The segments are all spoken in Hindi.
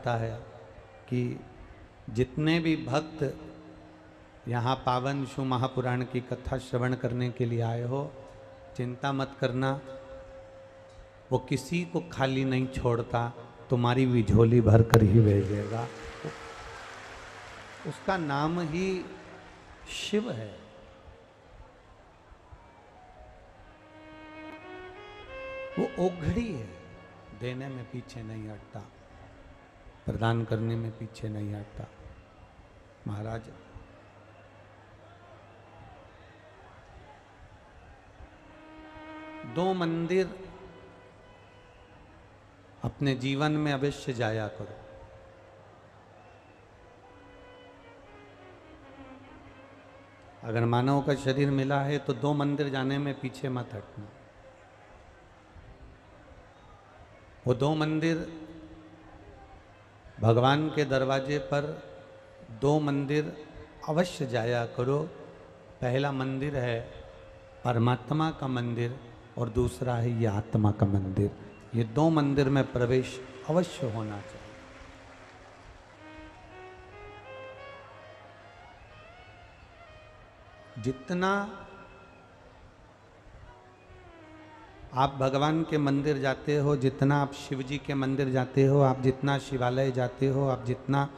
जाता है कि जितने भी भक्त यहाँ पावन शिव महापुराण की कथा श्रवण करने के लिए आए हो, चिंता मत करना, वो किसी को खाली नहीं छोड़ता, तुम्हारी भी झोली भर कर ही भेजेगा। उसका नाम ही शिव है। वो ओघड़ी है, देने में पीछे नहीं हटता, प्रदान करने में पीछे नहीं हटता। महाराज दो मंदिर अपने जीवन में अवश्य जाया करो। अगर मानव का शरीर मिला है तो दो मंदिर जाने में पीछे मत हटना। वो दो मंदिर भगवान के दरवाजे पर, दो मंदिर अवश्य जाया करो। पहला मंदिर है परमात्मा का मंदिर और दूसरा है ये आत्मा का मंदिर। ये दो मंदिर में प्रवेश अवश्य होना चाहिए। जितना आप भगवान के मंदिर जाते हो, जितना आप शिव जी के मंदिर जाते हो, आप जितना शिवालय जाते हो, आप जितना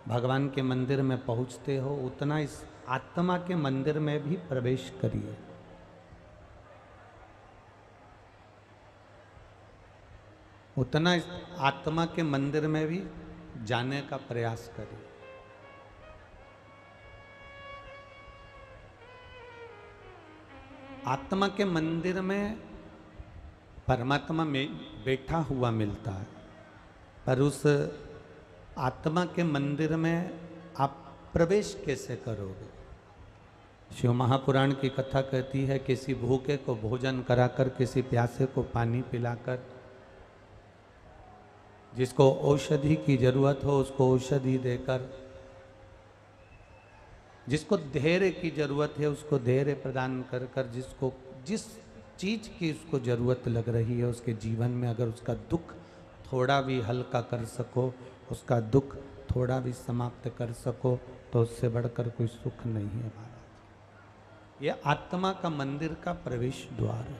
भगवान के मंदिर में पहुंचते हो, उतना इस आत्मा के मंदिर में भी प्रवेश करिए। उतना इस आत्मा के मंदिर में भी जाने का प्रयास करिए। आत्मा के मंदिर में परमात्मा में बैठा हुआ मिलता है, पर उस आत्मा के मंदिर में आप प्रवेश कैसे करोगे? शिव महापुराण की कथा कहती है, किसी भूखे को भोजन कराकर, किसी प्यासे को पानी पिलाकर, जिसको औषधि की जरूरत हो उसको औषधि देकर, जिसको धैर्य की जरूरत है उसको धैर्य प्रदान कर कर, जिसको जिस चीज की उसको जरूरत लग रही है उसके जीवन में, अगर उसका दुख थोड़ा भी हल्का कर सको, उसका दुख थोड़ा भी समाप्त कर सको, तो उससे बढ़कर कोई सुख नहीं है महाराज। यह आत्मा का मंदिर का प्रवेश द्वार है।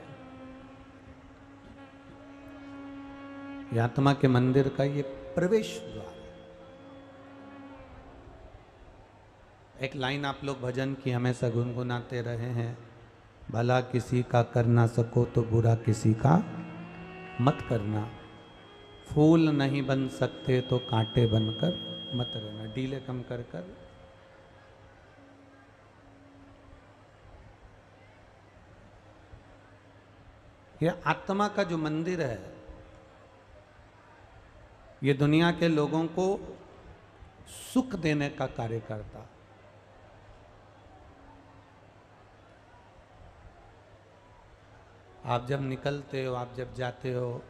यह आत्मा के मंदिर का ये प्रवेश द्वार है। एक लाइन आप लोग भजन की हमेशा गुनगुनाते रहे हैं, भला किसी का कर ना सको तो बुरा किसी का मत करना, फूल नहीं बन सकते तो कांटे बनकर मत रहना। डीले कम कर कर। यह आत्मा का जो मंदिर है, ये दुनिया के लोगों को सुख देने का कार्य करता। आप जब निकलते हो, आप जब जाते हो,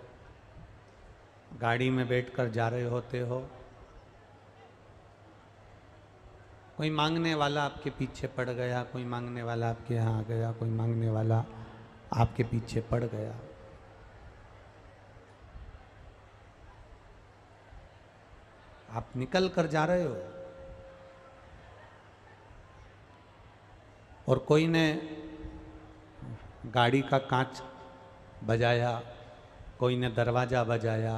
गाड़ी में बैठकर जा रहे होते हो, कोई मांगने वाला आपके पीछे पड़ गया, कोई मांगने वाला आपके यहाँ आ गया, कोई मांगने वाला आपके पीछे पड़ गया। आप निकल कर जा रहे हो और कोई ने गाड़ी का कांच बजाया, कोई ने दरवाजा बजाया,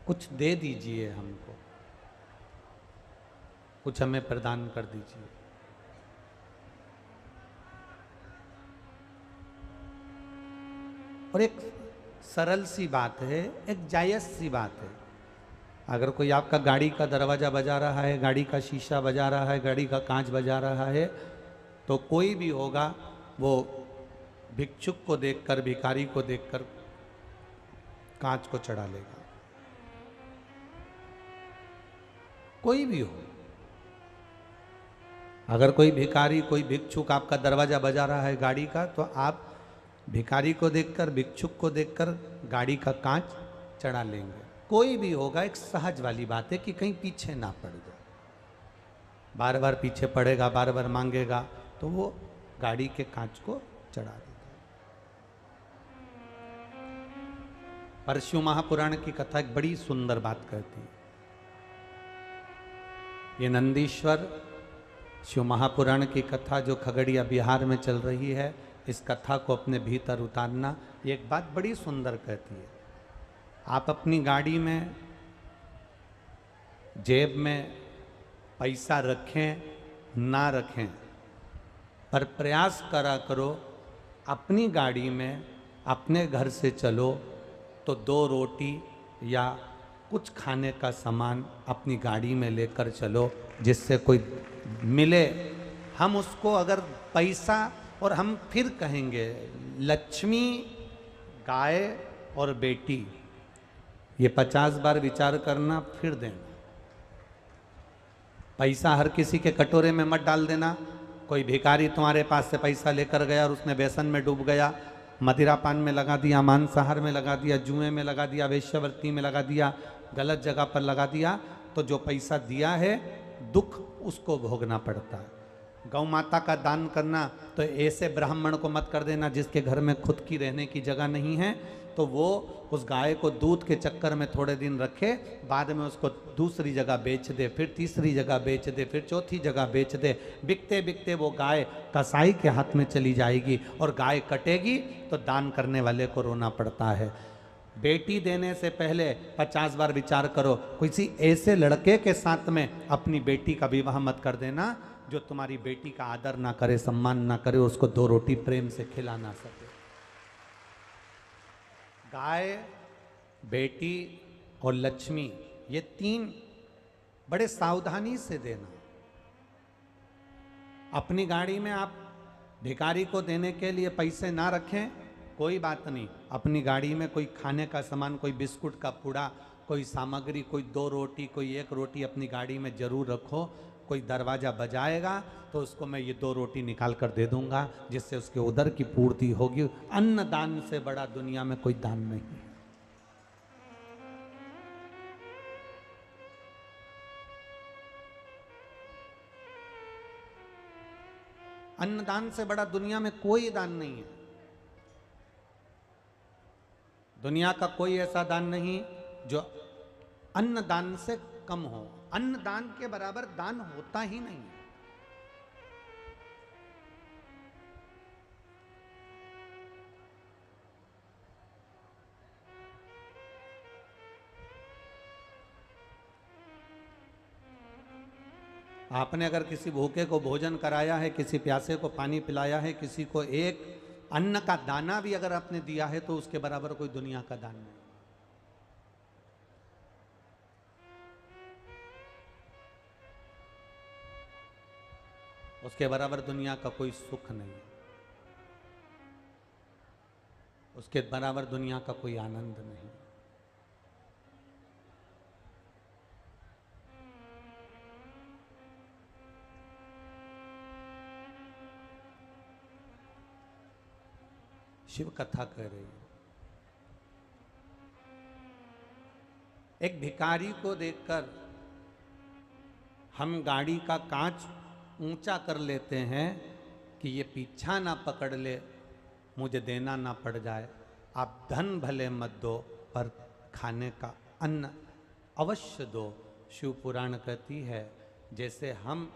कुछ दे दीजिए हमको, कुछ हमें प्रदान कर दीजिए। और एक सरल सी बात है, एक जायज सी बात है। अगर कोई आपका गाड़ी का दरवाजा बजा रहा है, गाड़ी का शीशा बजा रहा है, गाड़ी का कांच बजा रहा है, तो कोई भी होगा वो भिक्षुक को देखकर, भिखारी को देखकर कांच को चढ़ा लेगा। कोई भी हो, अगर कोई भिखारी, कोई भिक्षुक आपका दरवाजा बजा रहा है गाड़ी का, तो आप भिखारी को देखकर, भिक्षुक को देखकर गाड़ी का कांच चढ़ा लेंगे। कोई भी होगा, एक सहज वाली बात है कि कहीं पीछे ना पड़ जाए। बार बार पीछे पड़ेगा, बार बार मांगेगा, तो वो गाड़ी के कांच को चढ़ा देगा। पर शिव महापुराण की कथा एक बड़ी सुंदर बात कहती है। ये नंदीश्वर शिव महापुराण की कथा जो खगड़िया बिहार में चल रही है, इस कथा को अपने भीतर उतारना। ये एक बात बड़ी सुंदर कहती है, आप अपनी गाड़ी में जेब में पैसा रखें ना रखें, पर प्रयास करा करो अपनी गाड़ी में अपने घर से चलो तो 2 रोटी या कुछ खाने का सामान अपनी गाड़ी में लेकर चलो, जिससे कोई मिले। हम उसको अगर पैसा, और हम फिर कहेंगे लक्ष्मी, गाय और बेटी, ये 50 बार विचार करना फिर देना। पैसा हर किसी के कटोरे में मत डाल देना। कोई भिखारी तुम्हारे पास से पैसा लेकर गया और उसने व्यसन में डूब गया, मदिरा पान में लगा दिया, मांसाहार में लगा दिया, जुए में लगा दिया, वेश्यावृत्ति में लगा दिया, गलत जगह पर लगा दिया, तो जो पैसा दिया है दुख उसको भोगना पड़ता है। गौ माता का दान करना, तो ऐसे ब्राह्मण को मत कर देना जिसके घर में खुद की रहने की जगह नहीं है, तो वो उस गाय को दूध के चक्कर में थोड़े दिन रखे, बाद में उसको दूसरी जगह बेच दे, फिर तीसरी जगह बेच दे, फिर चौथी जगह बेच दे। बिकते बिकते वो गाय कसाई के हाथ में चली जाएगी और गाय कटेगी तो दान करने वाले को रोना पड़ता है। बेटी देने से पहले 50 बार विचार करो, किसी ऐसे लड़के के साथ में अपनी बेटी का विवाह मत कर देना जो तुम्हारी बेटी का आदर ना करे, सम्मान ना करे, उसको 2 रोटी प्रेम से खिला ना सके। गाय, बेटी और लक्ष्मी, ये 3 बड़े सावधानी से देना। अपनी गाड़ी में आप भिखारी को देने के लिए पैसे ना रखें, कोई बात नहीं। अपनी गाड़ी में कोई खाने का सामान, कोई बिस्कुट का पुड़ा, कोई सामग्री, कोई 2 रोटी, कोई 1 रोटी अपनी गाड़ी में जरूर रखो। कोई दरवाज़ा बजाएगा तो उसको मैं ये 2 रोटी निकाल कर दे दूंगा, जिससे उसके उदर की पूर्ति होगी। अन्न दान से बड़ा दुनिया में कोई दान नहीं है। अन्नदान से बड़ा दुनिया में कोई दान नहीं है। दुनिया का कोई ऐसा दान नहीं जो अन्नदान से कम हो। अन्नदान के बराबर दान होता ही नहीं है। आपने अगर किसी भूखे को भोजन कराया है, किसी प्यासे को पानी पिलाया है, किसी को एक अन्न का दाना भी अगर आपने दिया है, तो उसके बराबर कोई दुनिया का दान नहीं। उसके बराबर दुनिया का कोई सुख नहीं, उसके बराबर दुनिया का कोई आनंद नहीं। शिव कथा कह रही है। एक भिखारी को देखकर हम गाड़ी का कांच ऊंचा कर लेते हैं कि ये पीछा ना पकड़ ले, मुझे देना ना पड़ जाए। आप धन भले मत दो, पर खाने का अन्न अवश्य दो। शिव पुराण कहती है, जैसे हम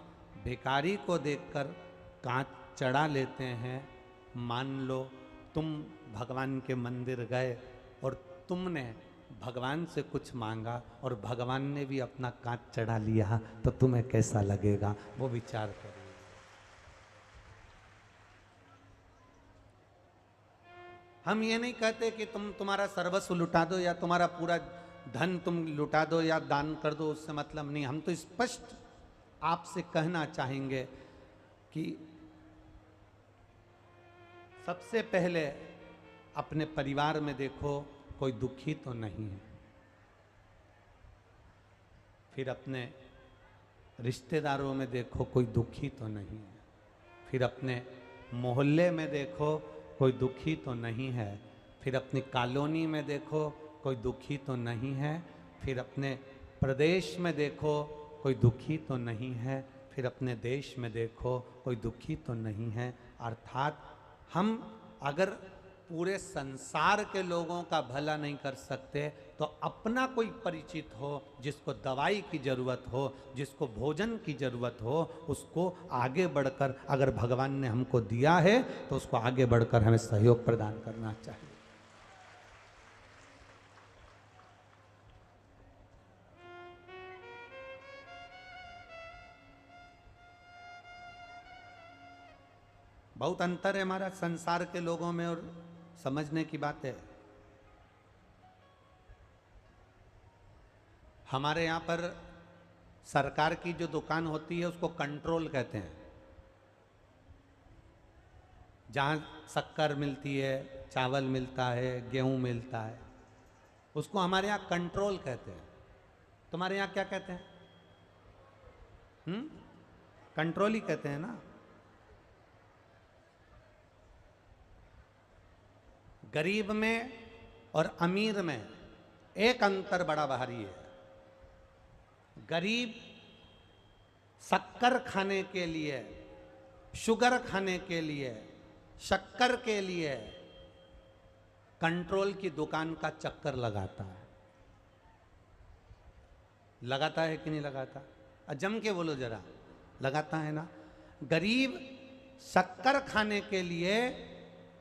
भिखारी को देखकर कांच चढ़ा लेते हैं, मान लो तुम भगवान के मंदिर गए और तुमने भगवान से कुछ मांगा और भगवान ने भी अपना कांच चढ़ा लिया, तो तुम्हें कैसा लगेगा, वो विचार करो। हम ये नहीं कहते कि तुम तुम्हारा सर्वस्व लुटा दो या तुम्हारा पूरा धन तुम लुटा दो या दान कर दो, उससे मतलब नहीं। हम तो स्पष्ट आपसे कहना चाहेंगे कि सबसे पहले अपने परिवार में देखो कोई दुखी तो नहीं है, फिर अपने रिश्तेदारों में देखो कोई दुखी तो नहीं है, फिर अपने मोहल्ले में देखो कोई दुखी तो नहीं है, फिर अपनी कॉलोनी में देखो कोई दुखी तो नहीं है, फिर अपने प्रदेश में देखो कोई दुखी तो नहीं है, फिर अपने देश में देखो कोई दुखी तो नहीं है। अर्थात हम अगर पूरे संसार के लोगों का भला नहीं कर सकते, तो अपना कोई परिचित हो जिसको दवाई की जरूरत हो, जिसको भोजन की जरूरत हो, उसको आगे बढ़कर, अगर भगवान ने हमको दिया है तो उसको आगे बढ़कर हमें सहयोग प्रदान करना चाहिए। बहुत अंतर है हमारा संसार के लोगों में, और समझने की बात है। हमारे यहाँ पर सरकार की जो दुकान होती है उसको कंट्रोल कहते हैं। जहाँ शक्कर मिलती है, चावल मिलता है, गेहूं मिलता है, उसको हमारे यहाँ कंट्रोल कहते हैं। तुम्हारे यहाँ क्या कहते हैं? कंट्रोल ही कहते हैं ना। गरीब में और अमीर में एक अंतर बड़ा भारी है। गरीब शक्कर खाने के लिए, शुगर खाने के लिए, शक्कर के लिए कंट्रोल की दुकान का चक्कर लगाता है। लगाता है कि नहीं लगाता? जम के बोलो जरा, लगाता है ना। गरीब शक्कर खाने के लिए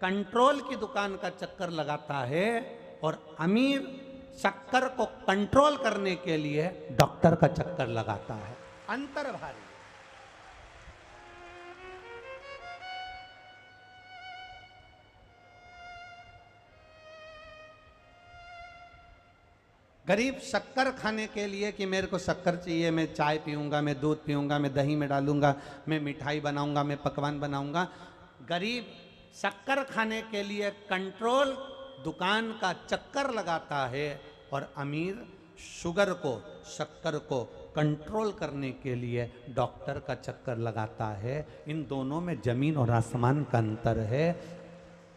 कंट्रोल की दुकान का चक्कर लगाता है, और अमीर शक्कर को कंट्रोल करने के लिए डॉक्टर का चक्कर लगाता है। अंतर भारी। गरीब शक्कर खाने के लिए कि मेरे को शक्कर चाहिए, मैं चाय पीऊंगा, मैं दूध पीऊंगा, मैं दही में डालूंगा, मैं मिठाई बनाऊंगा, मैं पकवान बनाऊंगा। गरीब शक्कर खाने के लिए कंट्रोल दुकान का चक्कर लगाता है, और अमीर शुगर को, शक्कर को कंट्रोल करने के लिए डॉक्टर का चक्कर लगाता है। इन दोनों में जमीन और आसमान का अंतर है।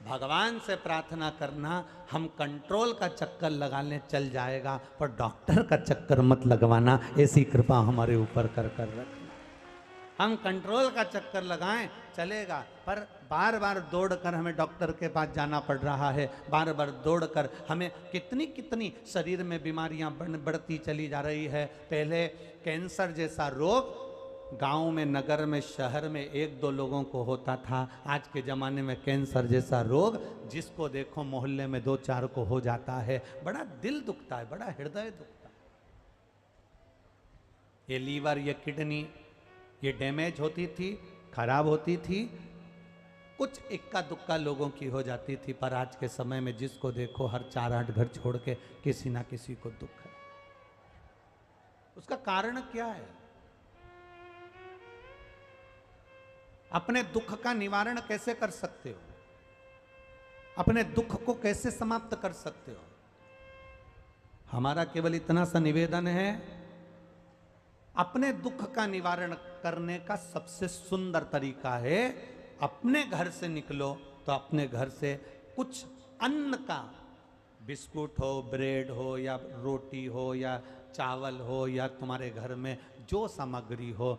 भगवान से प्रार्थना करना, हम कंट्रोल का चक्कर लगाने चल जाएगा, पर डॉक्टर का चक्कर मत लगवाना, ऐसी कृपा हमारे ऊपर कर रखना। हम कंट्रोल का चक्कर लगाएं चलेगा, पर बार बार दौड़कर हमें डॉक्टर के पास जाना पड़ रहा है। बार बार दौड़कर हमें कितनी कितनी शरीर में बीमारियां बढ़ती चली जा रही है। पहले कैंसर जैसा रोग गांव में, नगर में, शहर में एक दो लोगों को होता था। आज के ज़माने में कैंसर जैसा रोग जिसको देखो मोहल्ले में दो चार को हो जाता है। बड़ा दिल दुखता है, बड़ा हृदय दुखता है। ये लीवर, ये किडनी, ये डैमेज होती थी, खराब होती थी, कुछ इक्का दुक्का लोगों की हो जाती थी। पर आज के समय में जिसको देखो हर 4-8 घर छोड़ के किसी ना किसी को दुख है। उसका कारण क्या है? अपने दुख का निवारण कैसे कर सकते हो? अपने दुख को कैसे समाप्त कर सकते हो? हमारा केवल इतना सा निवेदन है, अपने दुख का निवारण करने का सबसे सुंदर तरीका है, अपने घर से निकलो तो अपने घर से कुछ अन्न का, बिस्कुट हो, ब्रेड हो, या रोटी हो, या चावल हो, या तुम्हारे घर में जो सामग्री हो,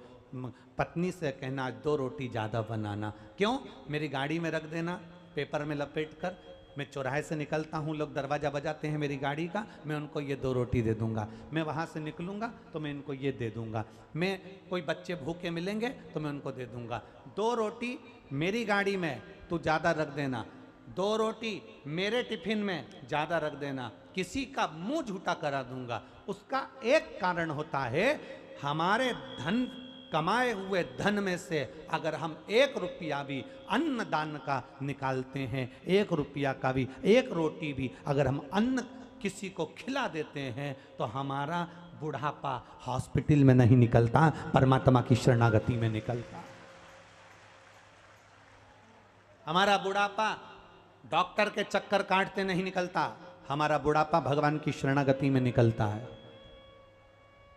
पत्नी से कहना 2 रोटी ज़्यादा बनाना। क्यों? मेरी गाड़ी में रख देना, पेपर में लपेट कर। मैं चौराहे से निकलता हूँ, लोग दरवाज़ा बजाते हैं मेरी गाड़ी का, मैं उनको ये 2 रोटी दे दूंगा। मैं वहाँ से निकलूँगा तो मैं इनको ये दे दूंगा। मैं, कोई बच्चे भूखे मिलेंगे तो मैं उनको दे दूंगा। 2 रोटी मेरी गाड़ी में तू ज़्यादा रख देना, 2 रोटी मेरे टिफिन में ज़्यादा रख देना, किसी का मुंह झूठा करा दूंगा। उसका एक कारण होता है, हमारे धन, कमाए हुए धन में से अगर हम 1 रुपया भी अन्न दान का निकालते हैं, 1 रुपया का भी, 1 रोटी भी अगर हम अन्न किसी को खिला देते हैं, तो हमारा बुढ़ापा हॉस्पिटल में नहीं निकलता, परमात्मा की शरणागति में निकलता। हमारा बुढ़ापा डॉक्टर के चक्कर काटते नहीं निकलता, हमारा बुढ़ापा भगवान की शरणागति में निकलता है।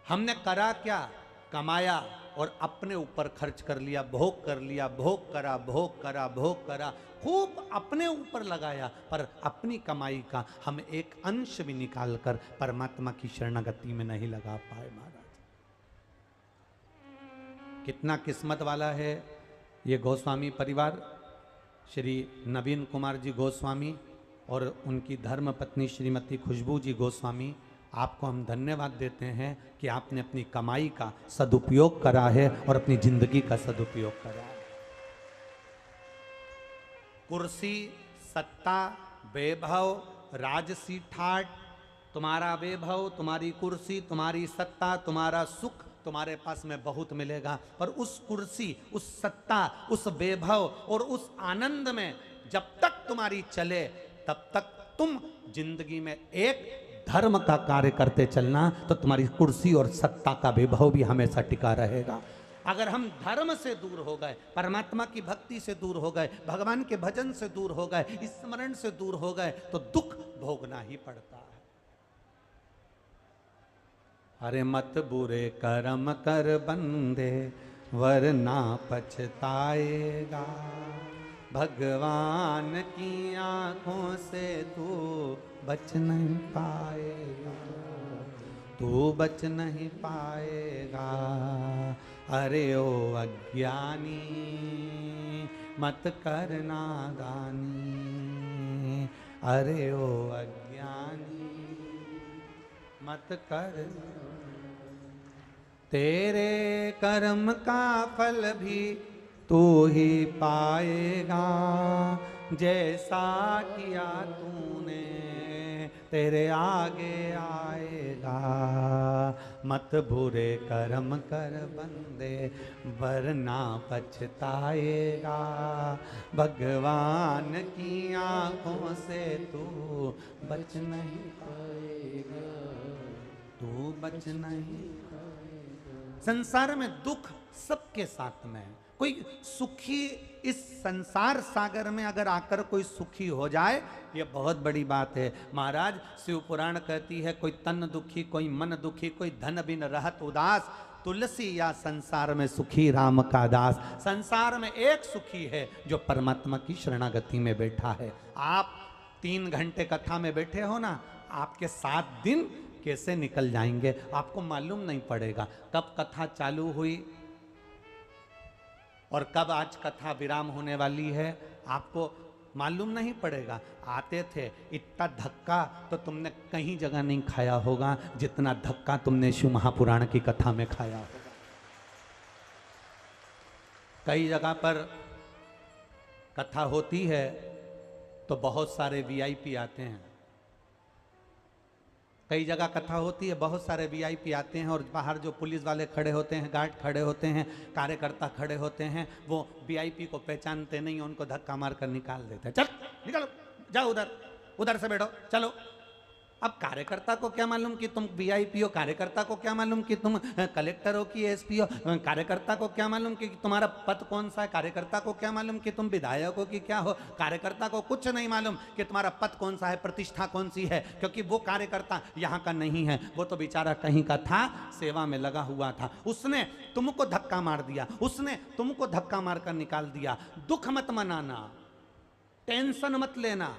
हमने करा क्या? कमाया और अपने ऊपर खर्च कर लिया, भोग कर लिया, भोग करा, भोग करा, भोग करा, खूब अपने ऊपर लगाया, पर अपनी कमाई का हम एक अंश भी निकाल कर परमात्मा की शरणागति में नहीं लगा पाए। महाराज, कितना किस्मत वाला है ये गोस्वामी परिवार। श्री नवीन कुमार जी गोस्वामी और उनकी धर्म पत्नी श्रीमती खुशबू जी गोस्वामी, आपको हम धन्यवाद देते हैं कि आपने अपनी कमाई का सदुपयोग करा है और अपनी जिंदगी का सदुपयोग करा है। कुर्सी, सत्ता, वैभव, राजसी ठाट, तुम्हारा वैभव, तुम्हारी कुर्सी, तुम्हारी सत्ता, तुम्हारा सुख तुम्हारे पास में बहुत मिलेगा, पर उस कुर्सी, उस सत्ता, उस वैभव और उस आनंद में जब तक तुम्हारी चले तब तक तुम जिंदगी में एक धर्म का कार्य करते चलना, तो तुम्हारी कुर्सी और सत्ता का वैभव भी हमेशा टिका रहेगा। अगर हम धर्म से दूर हो गए, परमात्मा की भक्ति से दूर हो गए, भगवान के भजन से दूर हो गए, स्मरण से दूर हो गए, तो दुख भोगना ही पड़ता है। अरे मत बुरे कर्म कर बंदे वरना पछताएगा, भगवान की आंखों से तू बच नहीं पाएगा, तू बच नहीं पाएगा। अरे ओ अज्ञानी मत करना दानी, अरे ओ अज्ञानी मत कर, तेरे कर्म का फल भी तू ही पाएगा, जैसा किया तूने तेरे आगे आएगा। मत बुरे कर्म कर बंदे वरना पछताएगा, भगवान की आंखों से तू बच नहीं पाएगा, तू बच नहीं। संसार में दुख सबके साथ में है। कोई सुखी इस संसार सागर में अगर आकर कोई सुखी हो जाए, ये बहुत बड़ी बात है। महाराज शिव पुराण कहती है, कोई तन दुखी, कोई मन दुखी, कोई धन बिन रहत उदास, तुलसी या संसार में सुखी राम का दास। संसार में एक सुखी है जो परमात्मा की शरणागति में बैठा है। आप 3 घंटे कथा में बैठे हो ना, आपके 7 दिन कैसे निकल जाएंगे आपको मालूम नहीं पड़ेगा। कब कथा चालू हुई और कब आज कथा विराम होने वाली है आपको मालूम नहीं पड़ेगा। आते थे इतना धक्का तो तुमने कहीं जगह नहीं खाया होगा जितना धक्का तुमने शिव महापुराण की कथा में खाया होगा। कई जगह पर कथा होती है तो बहुत सारे वीआईपी आते हैं, कई जगह कथा होती है बहुत सारे वीआईपी आते हैं, और बाहर जो पुलिस वाले खड़े होते हैं, गार्ड खड़े होते हैं, कार्यकर्ता खड़े होते हैं, वो वीआईपी को पहचानते नहीं, उनको धक्का मार कर निकाल देते हैं। चल निकलो, जाओ उधर, उधर से बैठो, चलो। अब कार्यकर्ता को क्या मालूम कि तुम वीआईपी हो, कार्यकर्ता को क्या मालूम कि तुम कलेक्टर हो कि एसपी हो, कार्यकर्ता को क्या मालूम कि तुम्हारा पद कौन सा है, कार्यकर्ता को क्या मालूम कि तुम विधायक हो कि क्या हो, कार्यकर्ता को कुछ नहीं मालूम कि तुम्हारा पद कौन सा है, प्रतिष्ठा कौन सी है, क्योंकि वो कार्यकर्ता यहाँ का नहीं है, वो तो बेचारा कहीं का था, सेवा में लगा हुआ था। उसने तुमको धक्का मार दिया, उसने तुमको धक्का मार कर निकाल दिया। दुख मत मनाना, टेंशन मत लेना।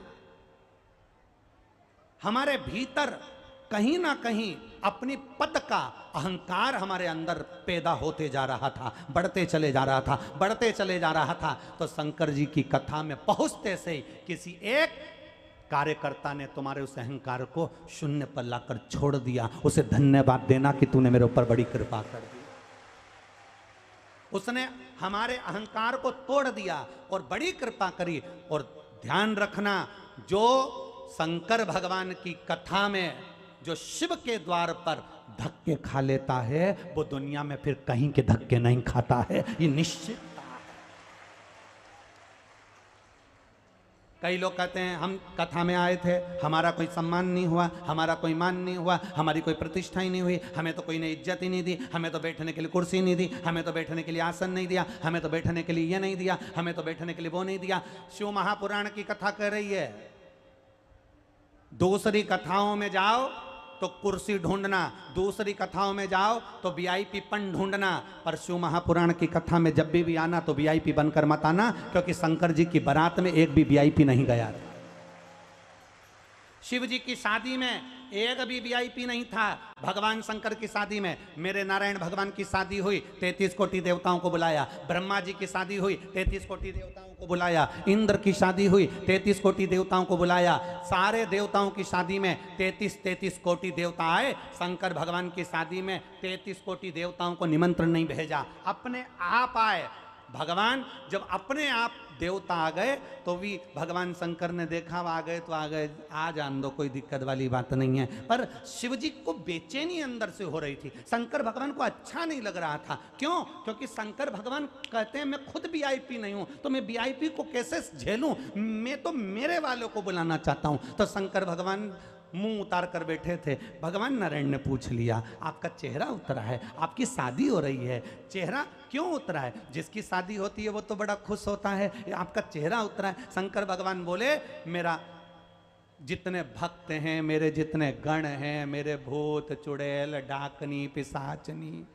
हमारे भीतर कहीं ना कहीं अपनी पद का अहंकार हमारे अंदर पैदा होते जा रहा था, बढ़ते चले जा रहा था, बढ़ते चले जा रहा था। तो शंकर जी की कथा में पहुंचते से किसी एक कार्यकर्ता ने तुम्हारे उस अहंकार को शून्य पर लाकर छोड़ दिया। उसे धन्यवाद देना कि तूने मेरे ऊपर बड़ी कृपा कर दी। उसने हमारे अहंकार को तोड़ दिया और बड़ी कृपा करी। और ध्यान रखना, जो शंकर भगवान की कथा में जो शिव के द्वार पर धक्के खा लेता है, वो दुनिया में फिर कहीं के धक्के नहीं खाता है, ये निश्चित। कई लोग कहते हैं हम कथा में आए थे, हमारा कोई सम्मान नहीं हुआ, हमारा कोई मान नहीं हुआ, हमारी कोई प्रतिष्ठा ही नहीं हुई, हमें तो कोई ने इज्जत ही नहीं दी, हमें तो बैठने के लिए कुर्सी नहीं दी, हमें तो बैठने के लिए आसन नहीं दिया, हमें तो बैठने के लिए ये नहीं दिया, हमें तो बैठने के लिए वो नहीं दिया। शिव महापुराण की कथा कह रही है, दूसरी कथाओं में जाओ तो कुर्सी ढूंढना, दूसरी कथाओं में जाओ तो वीआईपी पन ढूंढना, पर शिव महापुराण की कथा में जब भी आना तो वीआईपी बनकर मत आना, क्योंकि शंकर जी की बारात में एक भी वीआईपी नहीं गया था। शिव जी की शादी में एक भी वीआईपी नहीं था भगवान शंकर की शादी में। मेरे नारायण भगवान की शादी हुई, 33 कोटि देवताओं को बुलाया। ब्रह्मा जी की शादी हुई, 33 कोटि देवताओं को बुलाया। इंद्र की शादी हुई, 33 कोटि देवताओं को बुलाया। सारे देवताओं की शादी में 33 कोटि देवता आए। शंकर भगवान की शादी में 33 कोटि देवताओं को निमंत्रण नहीं भेजा, अपने आप आए। भगवान जब अपने आप देवता आ गए तो भी भगवान शंकर ने देखा आ गए तो आ गए, आ जान दो, कोई दिक्कत वाली बात नहीं है। पर शिव जी को बेचैनी अंदर से हो रही थी, शंकर भगवान को अच्छा नहीं लग रहा था। क्यों? क्योंकि शंकर भगवान कहते हैं मैं खुद वीआईपी नहीं हूं तो मैं वीआईपी को कैसे झेलूं, मैं तो मेरे वालों को बुलाना चाहता हूं। तो शंकर भगवान मुंह उतार कर बैठे थे। भगवान नारायण ने पूछ लिया, आपका चेहरा उतरा है, आपकी शादी हो रही है, चेहरा क्यों उतरा है? जिसकी शादी होती है वो तो बड़ा खुश होता है, आपका चेहरा उतरा है। शंकर भगवान बोले, मेरा जितने भक्त हैं, मेरे जितने गण हैं, मेरे भूत चुड़ैल डाकनी पिशाचनी,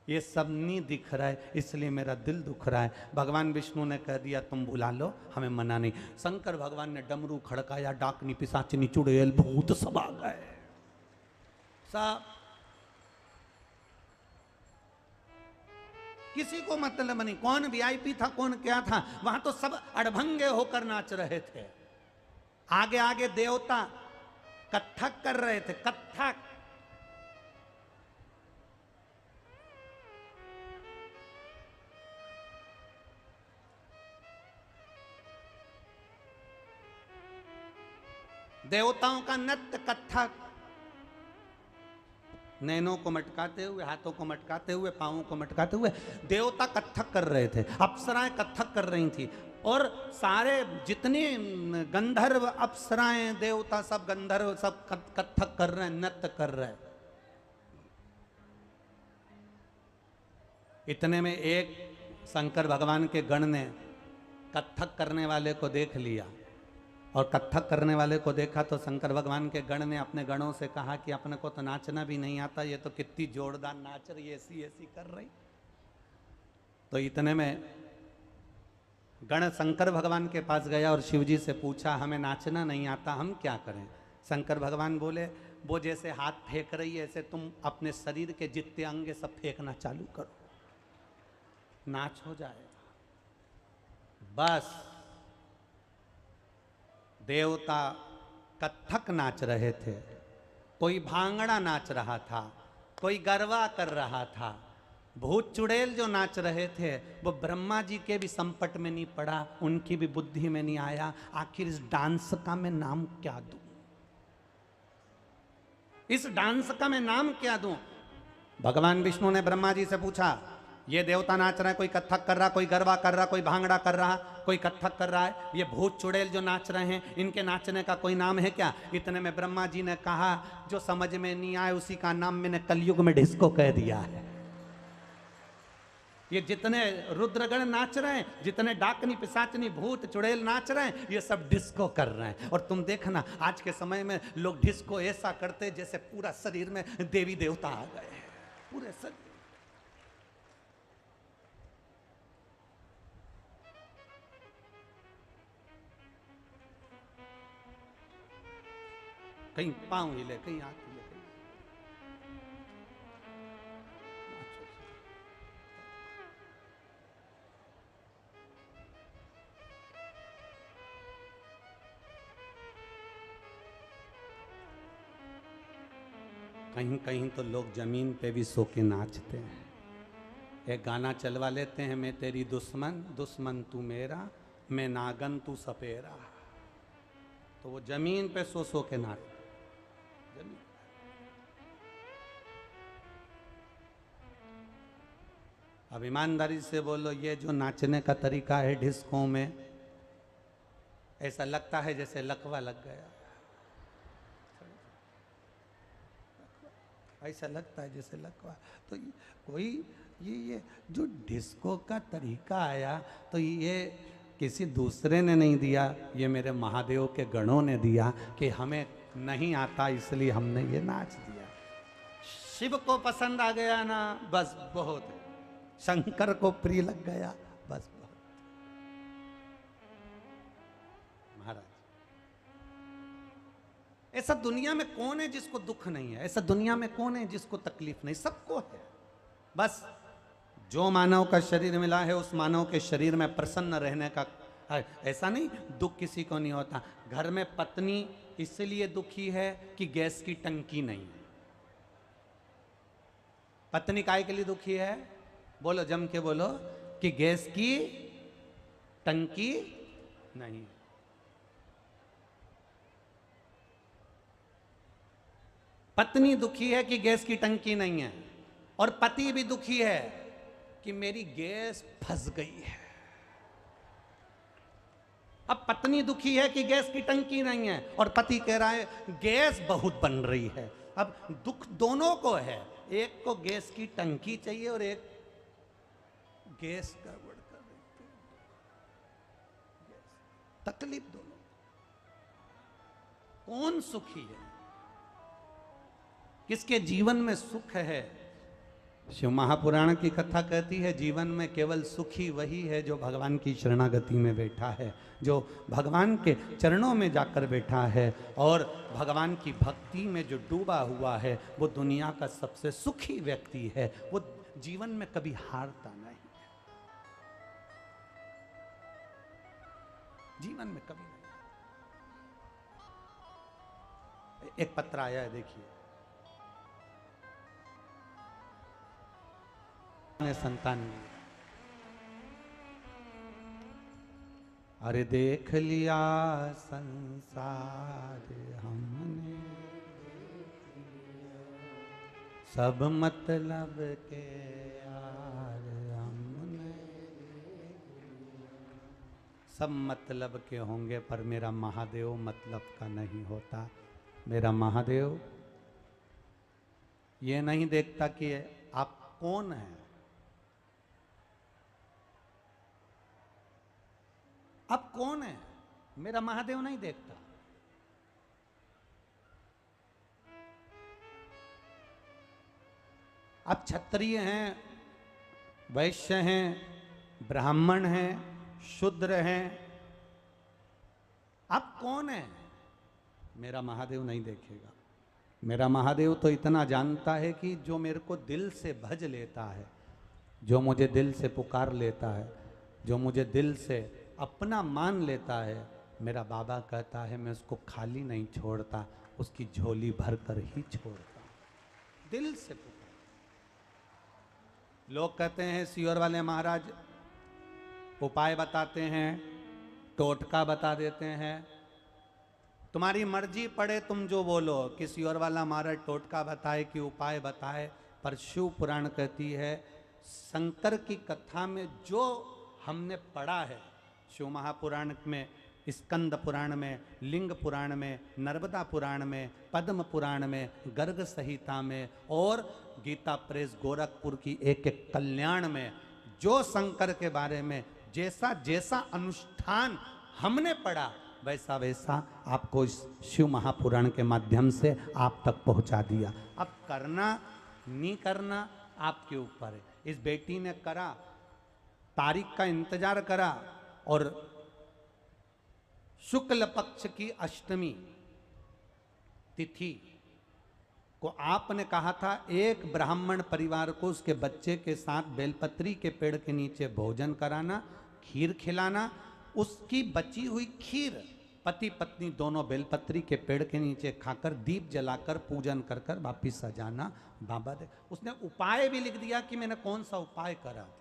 ये सब नहीं दिख रहा है, इसलिए मेरा दिल दुख रहा है। भगवान विष्णु ने कह दिया तुम बुला लो, हमें मना नहीं। शंकर भगवान ने डमरू खड़काया, डाकनी पिशाचनी चुड़ैल भूत सब आ गए। सब किसी को मतलब नहीं कौन वीआईपी था कौन क्या था, वहां तो सब अड़भंगे होकर नाच रहे थे। आगे आगे देवता कत्थक कर रहे थे, कत्थक। देवताओं का नृत्य कत्थक, नैनों को मटकाते हुए, हाथों को मटकाते हुए, पांवों को मटकाते हुए देवता कत्थक कर रहे थे, अप्सराएं कत्थक कर रही थी। और सारे जितने गंधर्व अप्सराएं देवता सब गंधर्व सब कत्थक कर रहे हैं, नृत्य कर रहे हैं। इतने में एक शंकर भगवान के गण ने कत्थक करने वाले को देख लिया, और कत्थक करने वाले को देखा तो शंकर भगवान के गण ने अपने गणों से कहा कि अपने को तो नाचना भी नहीं आता, ये तो कितनी जोरदार नाच रही, ऐसी ऐसी कर रही। तो इतने में गण शंकर भगवान के पास गया और शिव जी से पूछा, हमें नाचना नहीं आता, हम क्या करें? शंकर भगवान बोले, वो जैसे हाथ फेंक रही है ऐसे तुम अपने शरीर के जितने अंग सब फेंकना चालू करो, नाच हो जाएगा। बस देवता कत्थक नाच रहे थे, कोई भांगड़ा नाच रहा था, कोई गरबा कर रहा था। भूत चुड़ैल जो नाच रहे थे वो ब्रह्मा जी के भी संपट में नहीं पड़ा, उनकी भी बुद्धि में नहीं आया, आखिर इस डांस का मैं नाम क्या दूं, इस डांस का मैं नाम क्या दूं? भगवान विष्णु ने ब्रह्मा जी से पूछा, ये देवता नाच रहा है, कोई कत्थक कर रहा, कोई गरबा कर रहा, कोई भांगड़ा कर रहा, कोई कत्थक कर रहा है, ये भूत चुड़ैल जो नाच रहे हैं इनके नाचने का कोई नाम है क्या? इतने में ब्रह्मा जी ने कहा, जो समझ में नहीं आए उसी का नाम मैंने कलयुग में डिस्को कह दिया है। ये जितने रुद्रगण नाच रहे हैं, जितने डाकनी पिशाचनी भूत चुड़ैल नाच रहे हैं, ये सब डिस्को कर रहे हैं। और तुम देखना आज के समय में लोग डिस्को ऐसा करते जैसे पूरा शरीर में देवी देवता आ गए हैं, पूरे शरीर। कहीं पांव हिले, कहीं हाथ हिले, कहीं कहीं तो लोग जमीन पे भी सो के नाचते हैं। एक गाना चलवा लेते हैं, मैं तेरी दुश्मन दुश्मन तू मेरा, मैं नागन तू सपेरा। तो वो जमीन पे सो सो के नाच। अब ईमानदारी से बोलो, ये जो नाचने का तरीका है डिस्को में, ऐसा लगता है जैसे लकवा लग गया, ऐसा लगता है जैसे लकवा। तो कोई ये जो डिस्को का तरीका आया तो ये किसी दूसरे ने नहीं दिया, ये मेरे महादेव के गणों ने दिया कि हमें नहीं आता इसलिए हमने ये नाच दिया। शिव को पसंद आ गया ना, बस बहुत है। शंकर को प्रिय लग गया, बस बहुत। महाराज ऐसा दुनिया में कौन है जिसको दुख नहीं है? ऐसा दुनिया में कौन है जिसको तकलीफ नहीं? सबको है। बस जो मानव का शरीर मिला है उस मानव के शरीर में प्रसन्न रहने का, ऐसा नहीं दुख किसी को नहीं होता। घर में पत्नी इसलिए दुखी है कि गैस की टंकी नहीं है। पत्नी काय के लिए दुखी है? बोलो, जम के बोलो, कि गैस की टंकी नहीं। पत्नी दुखी है कि गैस की टंकी नहीं है, और पति भी दुखी है कि मेरी गैस फंस गई है। अब पत्नी दुखी है कि गैस की टंकी नहीं है, और पति कह रहा है गैस बहुत बन रही है। अब दुख दोनों को है, एक को गैस की टंकी चाहिए और एक गैस गड़बड़ कर रही है। तकलीफ दोनों। कौन सुखी है? किसके जीवन में सुख है? शिव महापुराण की कथा कहती है जीवन में केवल सुखी वही है जो भगवान की शरणागति में बैठा है, जो भगवान के चरणों में जाकर बैठा है और भगवान की भक्ति में जो डूबा हुआ है, वो दुनिया का सबसे सुखी व्यक्ति है। वो जीवन में कभी हारता नहीं है, जीवन में कभी नहीं। एक पत्र आया है, देखिए। संतान ने, अरे देख लिया संसार हमने, सब मतलब के यार हमने, सब मतलब के होंगे पर मेरा महादेव मतलब का नहीं होता। मेरा महादेव ये नहीं देखता कि आप कौन हैं, अब कौन है। मेरा महादेव नहीं देखता। अब क्षत्रिय हैं, वैश्य हैं, ब्राह्मण हैं, शूद्र हैं, अब कौन है? मेरा महादेव नहीं देखेगा। मेरा महादेव तो इतना जानता है कि जो मेरे को दिल से भज लेता है, जो मुझे दिल से पुकार लेता है, जो मुझे दिल से अपना मान लेता है, मेरा बाबा कहता है मैं उसको खाली नहीं छोड़ता, उसकी झोली भर कर ही छोड़ता। दिल से पुकार। लोग कहते हैं सीहोर वाले महाराज उपाय बताते हैं, टोटका बता देते हैं। तुम्हारी मर्जी पड़े, तुम जो बोलो कि सीहोर वाला महाराज टोटका बताए कि उपाय बताए, पर शिव पुराण कहती है, शंकर की कथा में जो हमने पढ़ा है, शिव महापुराण में, स्कंद पुराण में, लिंग पुराण में, नर्मदा पुराण में, पद्म पुराण में, गर्ग संहिता में और गीता प्रेस गोरखपुर की एक एक कल्याण में, जो शंकर के बारे में जैसा जैसा अनुष्ठान हमने पढ़ा, वैसा वैसा आपको इस शिव महापुराण के माध्यम से आप तक पहुंचा दिया। अब करना नहीं करना आपके ऊपर है। इस बेटी ने करा, तारीख का इंतजार करा, और शुक्ल पक्ष की अष्टमी तिथि को आपने कहा था एक ब्राह्मण परिवार को उसके बच्चे के साथ बेलपत्री के पेड़ के नीचे भोजन कराना, खीर खिलाना। उसकी बची हुई खीर पति पत्नी दोनों बेलपत्री के पेड़ के नीचे खाकर दीप जलाकर पूजन कर कर वापिस सजाना। बाबा दे, उसने उपाय भी लिख दिया कि मैंने कौन सा उपाय करा था।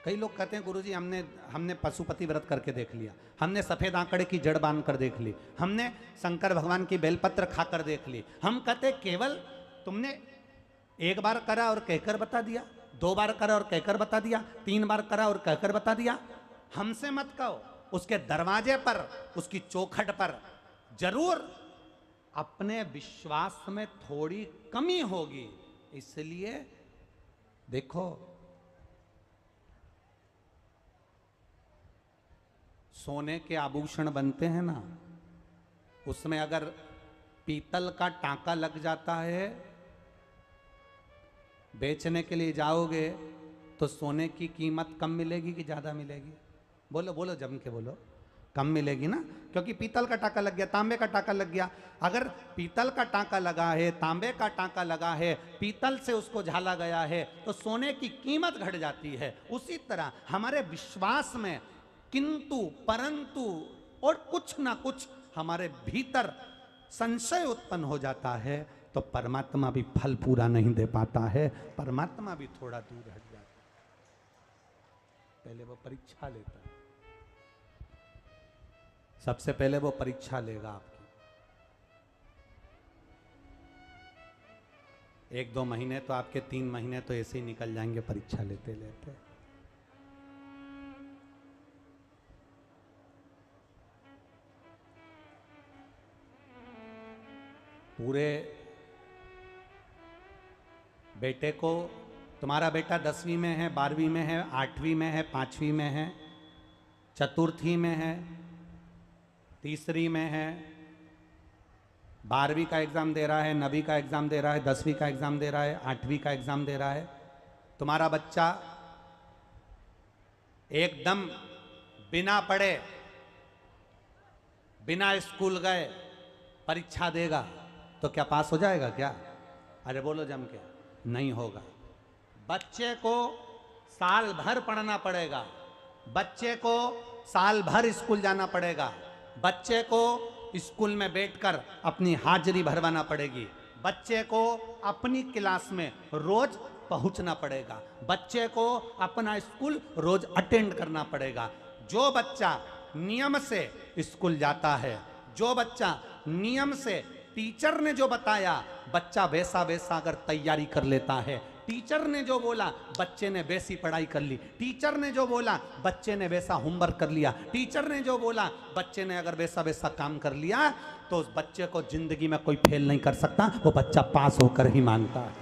कई लोग कहते हैं गुरुजी हमने पशुपति व्रत करके देख लिया, हमने सफेद आंकड़े की जड़ बांध कर देख ली, हमने शंकर भगवान की बेलपत्र खाकर देख ली। हम कहते केवल तुमने एक बार करा और कहकर बता दिया, 2 बार करा और कहकर बता दिया, 3 बार करा और कहकर बता दिया। हमसे मत कहो, उसके दरवाजे पर, उसकी चौखट पर जरूर अपने विश्वास में थोड़ी कमी होगी। इसलिए देखो, सोने के आभूषण बनते हैं ना, उसमें अगर पीतल का टांका लग जाता है, बेचने के लिए जाओगे तो सोने की कीमत कम मिलेगी कि ज़्यादा मिलेगी? बोलो बोलो, जम के बोलो। कम मिलेगी ना, क्योंकि पीतल का टाका लग गया, तांबे का टाका लग गया। अगर पीतल का टाका लगा है, तांबे का टाका लगा है, पीतल से उसको झाला गया है, तो सोने की कीमत घट जाती है। उसी तरह हमारे विश्वास में किंतु परंतु और कुछ ना कुछ हमारे भीतर संशय उत्पन्न हो जाता है, तो परमात्मा भी फल पूरा नहीं दे पाता है, परमात्मा भी थोड़ा दूर हट जाता है। पहले वो परीक्षा लेता है, सबसे पहले वो परीक्षा लेगा आपकी। 1-2 महीने तो आपके, 3 महीने तो ऐसे ही निकल जाएंगे परीक्षा लेते लेते। पूरे बेटे को, तुम्हारा बेटा 10वीं में है, 12वीं में है, 8वीं में है, 5वीं में है, चतुर्थी में है, तीसरी में है, 12वीं का एग्ज़ाम दे रहा है, 9वीं का एग्ज़ाम दे रहा है, 10वीं का एग्ज़ाम दे रहा है, 8वीं का एग्ज़ाम दे रहा है। तुम्हारा बच्चा एकदम बिना पढ़े, बिना स्कूल गए परीक्षा देगा तो क्या पास हो जाएगा क्या? अरे बोलो जम के, नहीं होगा। बच्चे को साल भर पढ़ना पड़ेगा, बच्चे को साल भर स्कूल जाना पड़ेगा, बच्चे को स्कूल में बैठकर अपनी हाजिरी भरवाना पड़ेगी, बच्चे को अपनी क्लास में रोज पहुंचना पड़ेगा, बच्चे को अपना स्कूल रोज अटेंड करना पड़ेगा। जो बच्चा नियम से स्कूल जाता है, जो बच्चा नियम से टीचर ने जो बताया, बच्चा वैसा वैसा अगर तैयारी कर लेता है, टीचर ने जो बोला बच्चे ने वैसी पढ़ाई कर ली, टीचर ने जो बोला बच्चे ने वैसा होमवर्क कर लिया, टीचर ने जो बोला बच्चे ने अगर वैसा वैसा काम कर लिया, तो उस बच्चे को जिंदगी में कोई फेल नहीं कर सकता, वो बच्चा पास होकर ही मानता है।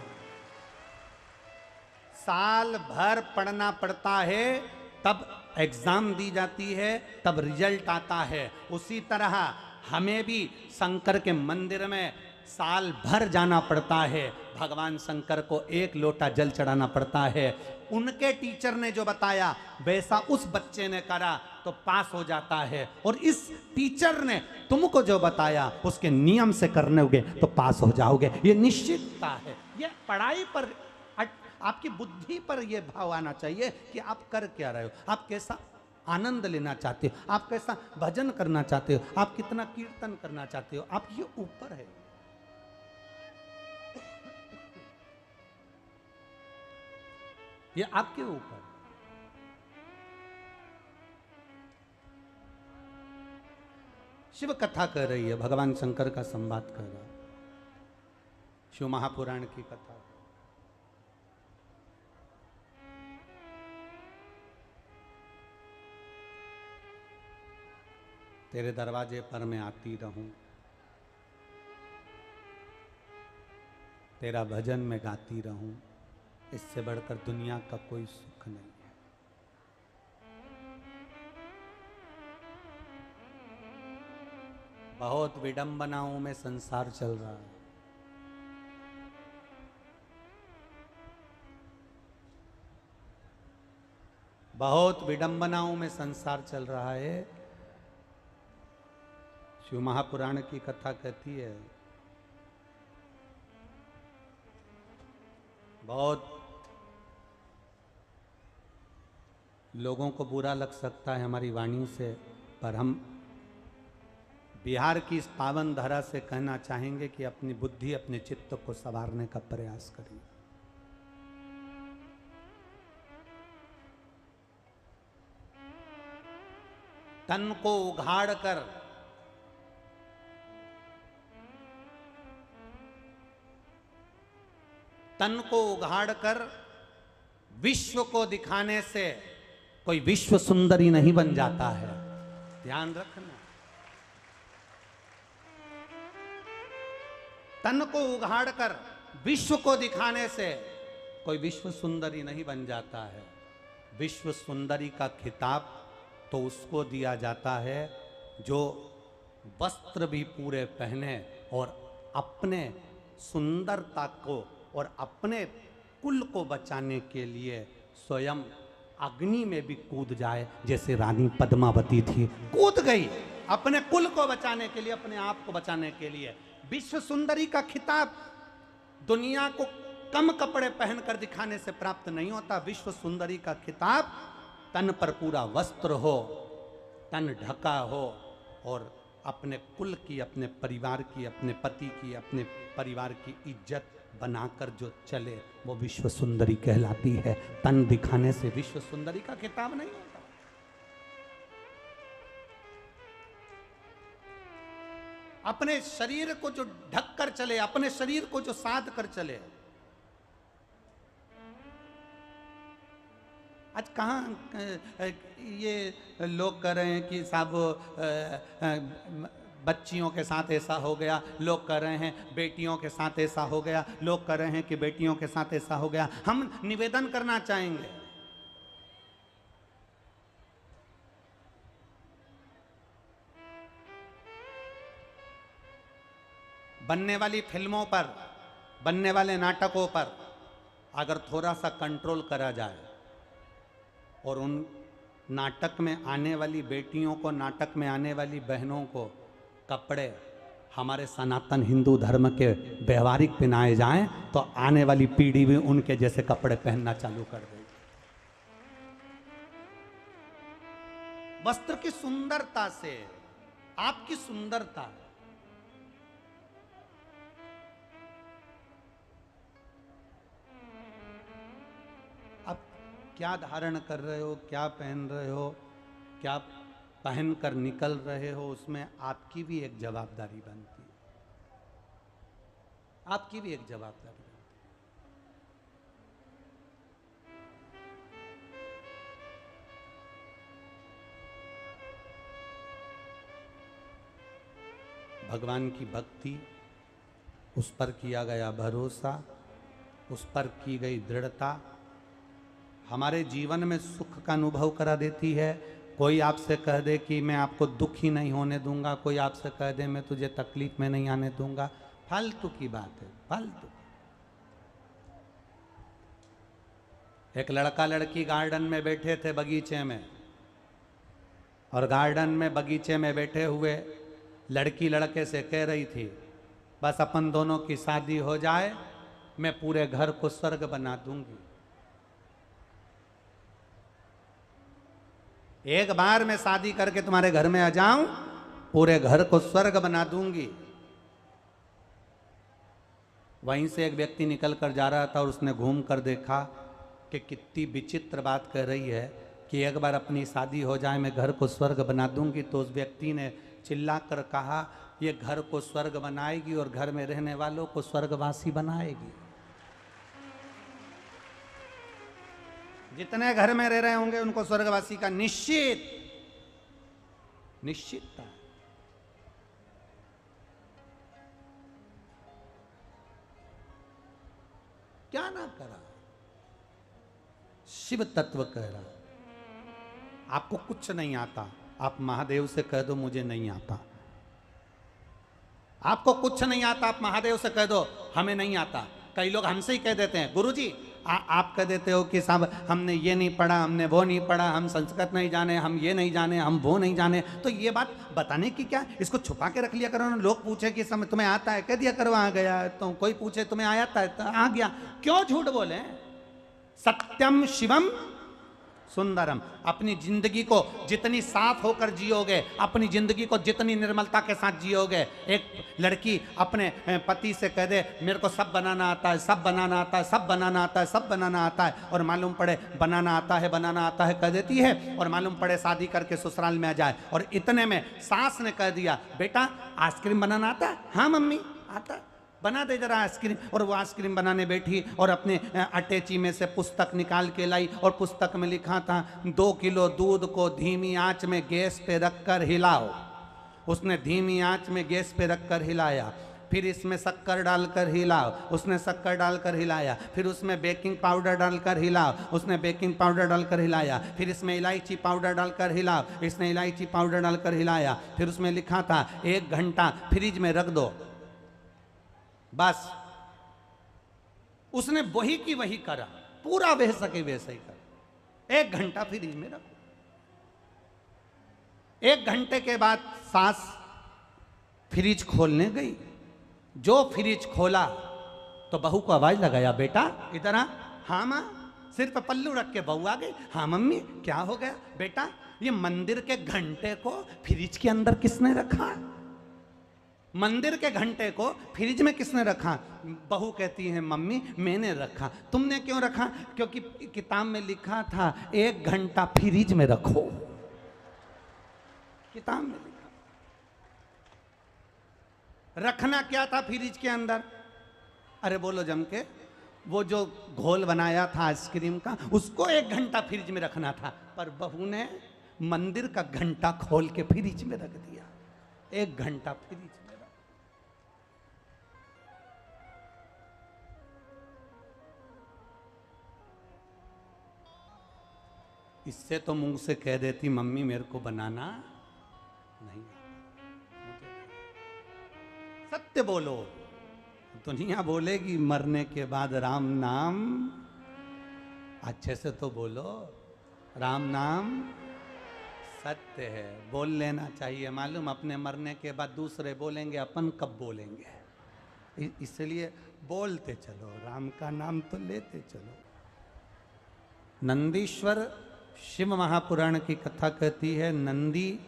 साल भर पढ़ना पड़ता है, तब एग्जाम दी जाती है, तब रिजल्ट आता है। उसी तरह हमें भी शंकर के मंदिर में साल भर जाना पड़ता है, भगवान शंकर को 1 लोटा जल चढ़ाना पड़ता है। उनके टीचर ने जो बताया वैसा उस बच्चे ने करा तो पास हो जाता है, और इस टीचर ने तुमको जो बताया उसके नियम से करने होगे तो पास हो जाओगे, ये निश्चितता है। ये पढ़ाई पर, आपकी बुद्धि पर यह भाव आना चाहिए कि आप कर क्या रहे हो, आप कैसा आनंद लेना चाहते हो, आप कैसा भजन करना चाहते हो, आप कितना कीर्तन करना चाहते हो, आप ये ऊपर है। ये आपके ऊपर। शिव कथा कह रही है, भगवान शंकर का संवाद कर रहा, शिव महापुराण की कथा। तेरे दरवाजे पर मैं आती रहूं, तेरा भजन में गाती रहूं, इससे बढ़कर दुनिया का कोई सुख नहीं है। बहुत विडंबनाओं में संसार चल रहा है, बहुत विडंबनाओं में संसार चल रहा है। शिव महापुराण की कथा कहती है, बहुत लोगों को बुरा लग सकता है हमारी वाणी से, पर हम बिहार की इस पावन धरा से कहना चाहेंगे कि अपनी बुद्धि, अपने चित्त को संवारने का प्रयास करिए। तन को उघाड़ कर विश्व को दिखाने से कोई विश्व सुंदरी नहीं बन जाता है, ध्यान रखना। तन को उघाड़ कर विश्व को दिखाने से कोई विश्व सुंदरी नहीं बन जाता है। विश्व सुंदरी का खिताब तो उसको दिया जाता है जो वस्त्र भी पूरे पहने और अपने सुंदरता को और अपने कुल को बचाने के लिए स्वयं अग्नि में भी कूद जाए, जैसे रानी पद्मावती थी, कूद गई अपने कुल को बचाने के लिए, अपने आप को बचाने के लिए। विश्व सुंदरी का खिताब दुनिया को कम कपड़े पहनकर दिखाने से प्राप्त नहीं होता। विश्व सुंदरी का खिताब तन पर पूरा वस्त्र हो, तन ढका हो, और अपने कुल की, अपने परिवार की, अपने पति की, अपने परिवार की इज्जत बनाकर जो चले, वो विश्व सुंदरी कहलाती है। तन दिखाने से विश्व सुंदरी का खिताब नहीं होता। अपने शरीर को जो ढक कर चले, अपने शरीर को जो साध कर चले। आज कहाँ ये लोग कह रहे हैं कि साहब बच्चियों के साथ ऐसा हो गया, लोग कह रहे हैं बेटियों के साथ ऐसा हो गया, लोग कह रहे हैं कि बेटियों के साथ ऐसा हो गया। हम निवेदन करना चाहेंगे, बनने वाली फिल्मों पर, बनने वाले नाटकों पर अगर थोड़ा सा कंट्रोल करा जाए और उन नाटक में आने वाली बेटियों को, नाटक में आने वाली बहनों को कपड़े हमारे सनातन हिंदू धर्म के व्यवहारिक पहनाए जाएं, तो आने वाली पीढ़ी भी उनके जैसे कपड़े पहनना चालू कर देगी। वस्त्र की सुंदरता से आपकी सुंदरता, आप क्या धारण कर रहे हो, क्या पहन रहे हो, क्या पहन कर निकल रहे हो, उसमें आपकी भी एक जवाबदारी बनती है। आपकी भी एक जवाबदारी बनती है। भगवान की भक्ति, उस पर किया गया भरोसा, उस पर की गई दृढ़ता हमारे जीवन में सुख का अनुभव करा देती है। कोई आपसे कह दे कि मैं आपको दुखी नहीं होने दूंगा, कोई आपसे कह दे मैं तुझे तकलीफ में नहीं आने दूंगा, फालतू की बात है, फालतू। एक लड़का लड़की गार्डन में बैठे थे, बगीचे में, और गार्डन में बगीचे में बैठे हुए लड़की लड़के से कह रही थी, बस अपन दोनों की शादी हो जाए, मैं पूरे घर को स्वर्ग बना दूंगी। एक बार मैं शादी करके तुम्हारे घर में आ जाऊं, पूरे घर को स्वर्ग बना दूंगी। वहीं से एक व्यक्ति निकल कर जा रहा था और उसने घूम कर देखा कि कितनी विचित्र बात कह रही है कि एक बार अपनी शादी हो जाए, मैं घर को स्वर्ग बना दूंगी। तो उस व्यक्ति ने चिल्ला कर कहा, ये घर को स्वर्ग बनाएगी और घर में रहने वालों को स्वर्गवासी बनाएगी। जितने घर में रह रहे होंगे उनको स्वर्गवासी का निश्चितता। क्या ना करा, शिव तत्व कह रहा, आपको कुछ नहीं आता, आप महादेव से कह दो मुझे नहीं आता। आपको कुछ नहीं आता, आप महादेव से कह दो हमें नहीं आता। कई लोग हमसे ही कह देते हैं, गुरुजी आप कह देते हो कि साहब हमने ये नहीं पढ़ा, हमने वो नहीं पढ़ा, हम संस्कृत नहीं जाने, हम ये नहीं जाने, हम वो नहीं जाने। तो ये बात बताने की क्या, इसको छुपा के रख लिया करो ना। लोग पूछे कि समय तुम्हें आता है, कह दिया करो आ गया। तो कोई पूछे तुम्हें आता है, तो आ गया। क्यों झूठ बोले? सत्यम शिवम सुंदरम। अपनी जिंदगी को जितनी साफ होकर जियोगे, अपनी जिंदगी को जितनी निर्मलता के साथ जियोगे। एक लड़की अपने पति से कह दे मेरे को सब बनाना आता है, सब बनाना आता है, सब बनाना आता है, सब बनाना आता है, और मालूम पड़े बनाना आता है, बनाना आता है कह देती है, और मालूम पड़े शादी करके ससुराल में आ जाए और इतने में सास ने कह दिया बेटा आइसक्रीम बनाना आता है? हाँ मम्मी आता है, बना दे जरा आइसक्रीम। और वो आइसक्रीम बनाने बैठी और अपने अटैची में से पुस्तक निकाल के लाई, और पुस्तक में लिखा था 2 किलो दूध को धीमी आंच में गैस पे रखकर हिलाओ। उसने धीमी आंच में गैस पे रखकर हिलाया, फिर इसमें शक्कर डालकर हिलाओ, उसने शक्कर डालकर हिलाया, फिर उसमें बेकिंग पाउडर डालकर हिलाओ, उसने बेकिंग पाउडर डालकर हिलाया, फिर इसमें इलायची पाउडर डालकर हिलाओ, इसने इलायची पाउडर डालकर हिलाया, फिर उसमें लिखा था 1 घंटा फ्रिज में रख दो। बस उसने वही की वही करा, पूरा वैसा के वैसा ही करा। 1 घंटा फ्रिज में रखो। 1 घंटे के बाद सास फ्रिज खोलने गई। जो फ्रिज खोला तो बहू को आवाज लगाया, बेटा इधर आ। हाँ माँ। सिर पे पल्लू रख के बहू आ गई। हाँ मम्मी क्या हो गया? बेटा ये मंदिर के घंटे को फ्रिज के अंदर किसने रखा? मंदिर के घंटे को फ्रिज में किसने रखा? बहू कहती है मम्मी मैंने रखा। तुमने क्यों रखा? क्योंकि किताब में लिखा था 1 घंटा फ्रिज में रखो। किताब में लिखा। रखना क्या था फ्रिज के अंदर? अरे बोलो जम के। वो जो घोल बनाया था आइसक्रीम का, उसको 1 घंटा फ्रिज में रखना था, पर बहू ने मंदिर का घंटा खोल के फ्रिज में रख दिया। 1 घंटा फ्रिज में रख। इससे तो मुंह से कह देती मम्मी मेरे को बनाना नहीं। सत्य बोलो। दुनिया बोलेगी मरने के बाद राम नाम। अच्छे से तो बोलो, राम नाम सत्य है, बोल लेना चाहिए। मालूम अपने मरने के बाद दूसरे बोलेंगे, अपन कब बोलेंगे? इसलिए बोलते चलो, राम का नाम तो लेते चलो। नंदीश्वर शिव महापुराण की कथा कहती है, नंदी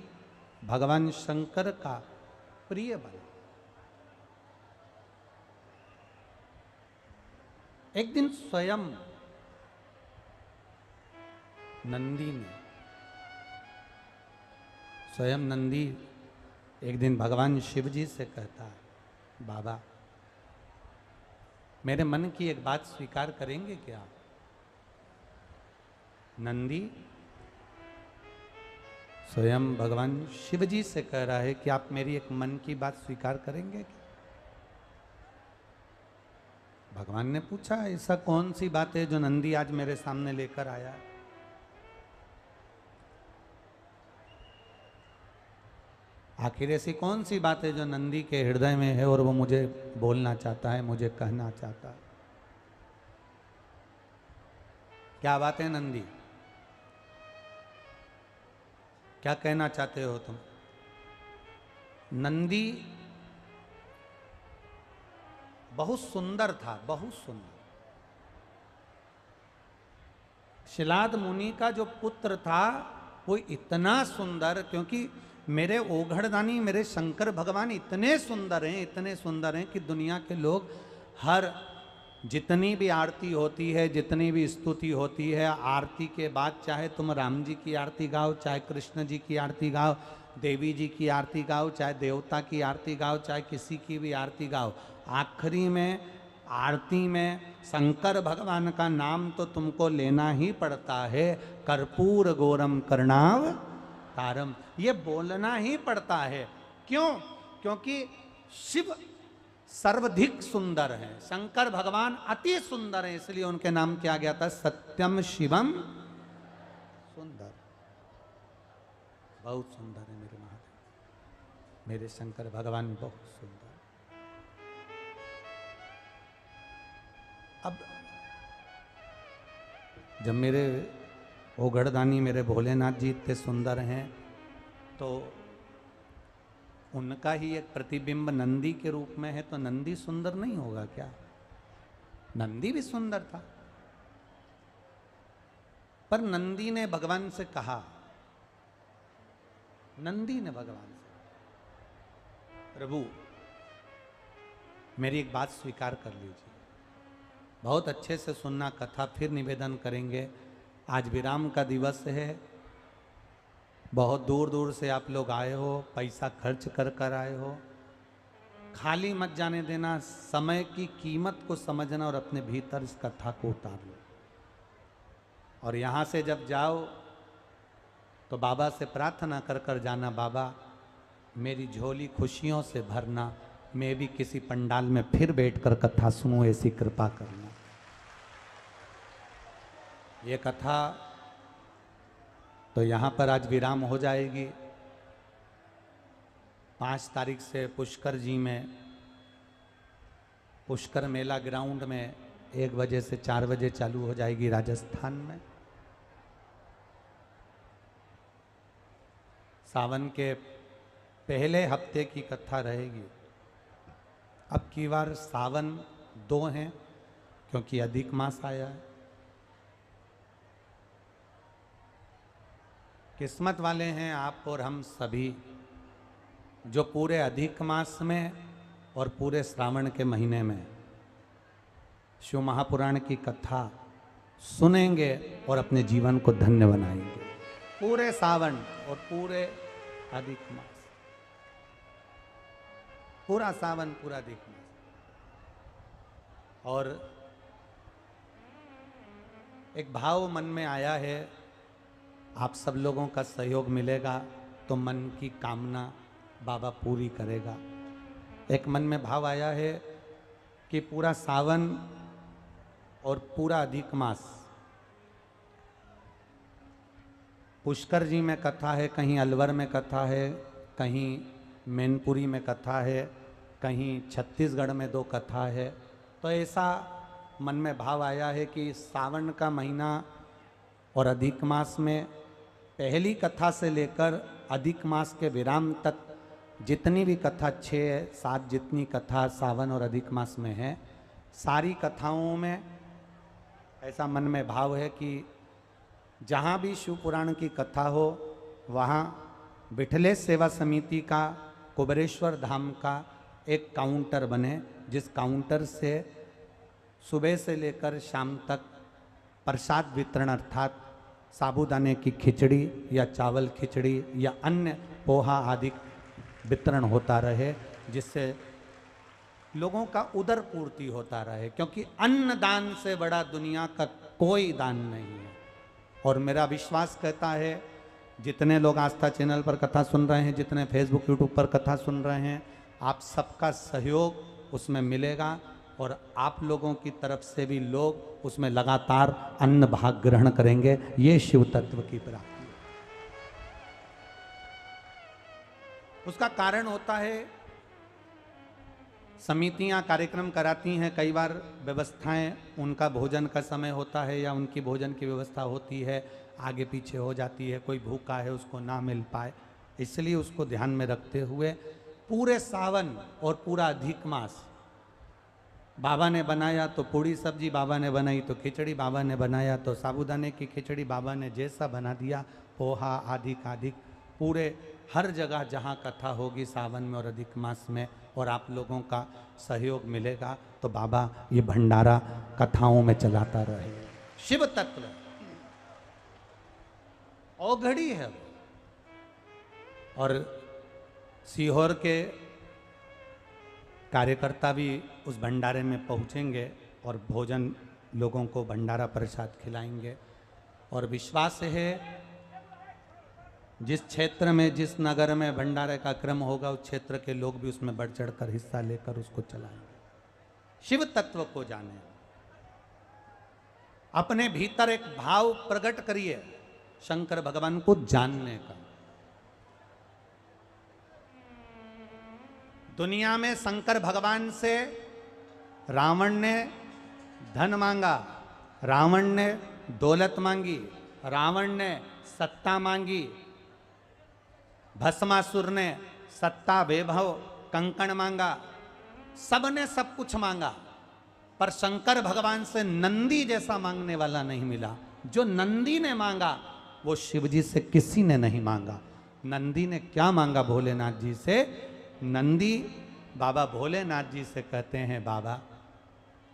भगवान शंकर का प्रिय बना। एक दिन स्वयं नंदी एक दिन भगवान शिव जी से कहता है, बाबा मेरे मन की एक बात स्वीकार करेंगे क्या? नंदी स्वयं भगवान शिव जी से कह रहा है कि आप मेरी एक मन की बात स्वीकार करेंगे क्या? भगवान ने पूछा, ऐसा कौन सी बात है जो नंदी आज मेरे सामने लेकर आया है? आखिर ऐसी कौन सी बात है जो नंदी के हृदय में है और वो मुझे बोलना चाहता है, मुझे कहना चाहता है? क्या बात है नंदी? क्या कहना चाहते हो तुम? नंदी बहुत सुंदर था, बहुत सुंदर। शिलाद मुनि का जो पुत्र था वो इतना सुंदर, क्योंकि मेरे ओघड़दानी मेरे शंकर भगवान इतने सुंदर हैं कि दुनिया के लोग हर जितनी भी आरती होती है, जितनी भी स्तुति होती है, आरती के बाद चाहे तुम राम जी की आरती गाओ, चाहे कृष्ण जी की आरती गाओ, देवी जी की आरती गाओ, चाहे देवता की आरती गाओ, चाहे किसी की भी आरती गाओ, आखिरी में आरती में शंकर भगवान का नाम तो तुमको लेना ही पड़ता है। कर्पूर गौरम कर्णाव तारम, ये बोलना ही पड़ता है। क्यों? क्योंकि शिव सर्वाधिक सुंदर है, शंकर भगवान अति सुंदर है, इसलिए उनके नाम क्या गया था? सत्यम शिवम सुंदर। बहुत सुंदर है मेरे महादेव, मेरे शंकर भगवान बहुत सुंदर। अब जब मेरे ओघड़दानी मेरे भोलेनाथ जी इतने सुंदर हैं, तो उनका ही एक प्रतिबिंब नंदी के रूप में है, तो नंदी सुंदर नहीं होगा क्या? नंदी भी सुंदर था, पर नंदी ने भगवान से कहा, नंदी ने भगवान से, प्रभु मेरी एक बात स्वीकार कर लीजिए। बहुत अच्छे से सुनना, कथा फिर निवेदन करेंगे। आज विराम का दिवस है, बहुत दूर दूर से आप लोग आए हो, पैसा खर्च कर कर आए हो, खाली मत जाने देना, समय की कीमत को समझना और अपने भीतर इस कथा को उतार लो। और यहाँ से जब जाओ तो बाबा से प्रार्थना कर कर जाना, बाबा मेरी झोली खुशियों से भरना, मैं भी किसी पंडाल में फिर बैठकर कथा सुनूं, ऐसी कृपा करना। ये कथा तो यहाँ पर आज विराम हो जाएगी। 5 तारीख से पुष्कर जी में, पुष्कर मेला ग्राउंड में 1 बजे से 4 बजे चालू हो जाएगी राजस्थान में। सावन के पहले हफ्ते की कथा रहेगी। अब की बार सावन 2 हैं क्योंकि अधिक मास आया है। किस्मत वाले हैं आप और हम सभी जो पूरे अधिक मास में और पूरे श्रावण के महीने में शिव महापुराण की कथा सुनेंगे और अपने जीवन को धन्य बनाएंगे। पूरे सावन और पूरे अधिक मास, पूरा सावन पूरा अधिक मास। और एक भाव मन में आया है, आप सब लोगों का सहयोग मिलेगा तो मन की कामना बाबा पूरी करेगा। एक मन में भाव आया है कि पूरा सावन और पूरा अधिक मास पुष्कर जी में कथा है, कहीं अलवर में कथा है, कहीं मैनपुरी में कथा है, कहीं छत्तीसगढ़ में 2 कथा है। तो ऐसा मन में भाव आया है कि सावन का महीना और अधिक मास में पहली कथा से लेकर अधिक मास के विराम तक जितनी भी कथा 6-7 जितनी कथा सावन और अधिक मास में है, सारी कथाओं में ऐसा मन में भाव है कि जहाँ भी शिव पुराण की कथा हो वहाँ विठलेश सेवा समिति का कुबेरेश्वर धाम का एक काउंटर बने, जिस काउंटर से सुबह से लेकर शाम तक प्रसाद वितरण अर्थात साबूदाने की खिचड़ी या चावल खिचड़ी या अन्य पोहा आदि वितरण होता रहे, जिससे लोगों का उदर पूर्ति होता रहे। क्योंकि अन्न दान से बड़ा दुनिया का कोई दान नहीं है। और मेरा विश्वास कहता है, जितने लोग आस्था चैनल पर कथा सुन रहे हैं, जितने फेसबुक यूट्यूब पर कथा सुन रहे हैं, आप सबका सहयोग उसमें मिलेगा और आप लोगों की तरफ से भी लोग उसमें लगातार अन्न भाग ग्रहण करेंगे। ये शिव तत्व की प्राप्ति है। उसका कारण होता है, समितियां कार्यक्रम कराती हैं, कई बार व्यवस्थाएं, उनका भोजन का समय होता है या उनकी भोजन की व्यवस्था होती है आगे पीछे हो जाती है, कोई भूखा है उसको ना मिल पाए, इसलिए उसको ध्यान में रखते हुए पूरे सावन और पूरा अधिक मास बाबा ने बनाया तो पूड़ी सब्जी, बाबा ने बनाई तो खिचड़ी, बाबा ने बनाया तो साबूदाने की खिचड़ी, बाबा ने जैसा बना दिया पोहा अधिक अधिक, पूरे हर जगह जहाँ कथा होगी सावन में और अधिक मास में और आप लोगों का सहयोग मिलेगा तो बाबा ये भंडारा कथाओं में चलाता रहे। शिव तत्व औघड़ी है। और सीहोर के कार्यकर्ता भी उस भंडारे में पहुंचेंगे और भोजन लोगों को भंडारा प्रसाद खिलाएंगे। और विश्वास है जिस क्षेत्र में, जिस नगर में भंडारे का क्रम होगा उस क्षेत्र के लोग भी उसमें बढ़ चढ़कर हिस्सा लेकर उसको चलाएंगे। शिव तत्व को जाने, अपने भीतर एक भाव प्रकट करिए शंकर भगवान को जानने का। दुनिया में शंकर भगवान से रावण ने धन मांगा, रावण ने दौलत मांगी, रावण ने सत्ता मांगी, भस्मासुर ने सत्ता वैभव कंकण मांगा, सबने सब कुछ मांगा, पर शंकर भगवान से नंदी जैसा मांगने वाला नहीं मिला। जो नंदी ने मांगा वो शिवजी से किसी ने नहीं मांगा। नंदी ने क्या मांगा भोलेनाथ जी से? नंदी बाबा भोलेनाथ जी से कहते हैं, बाबा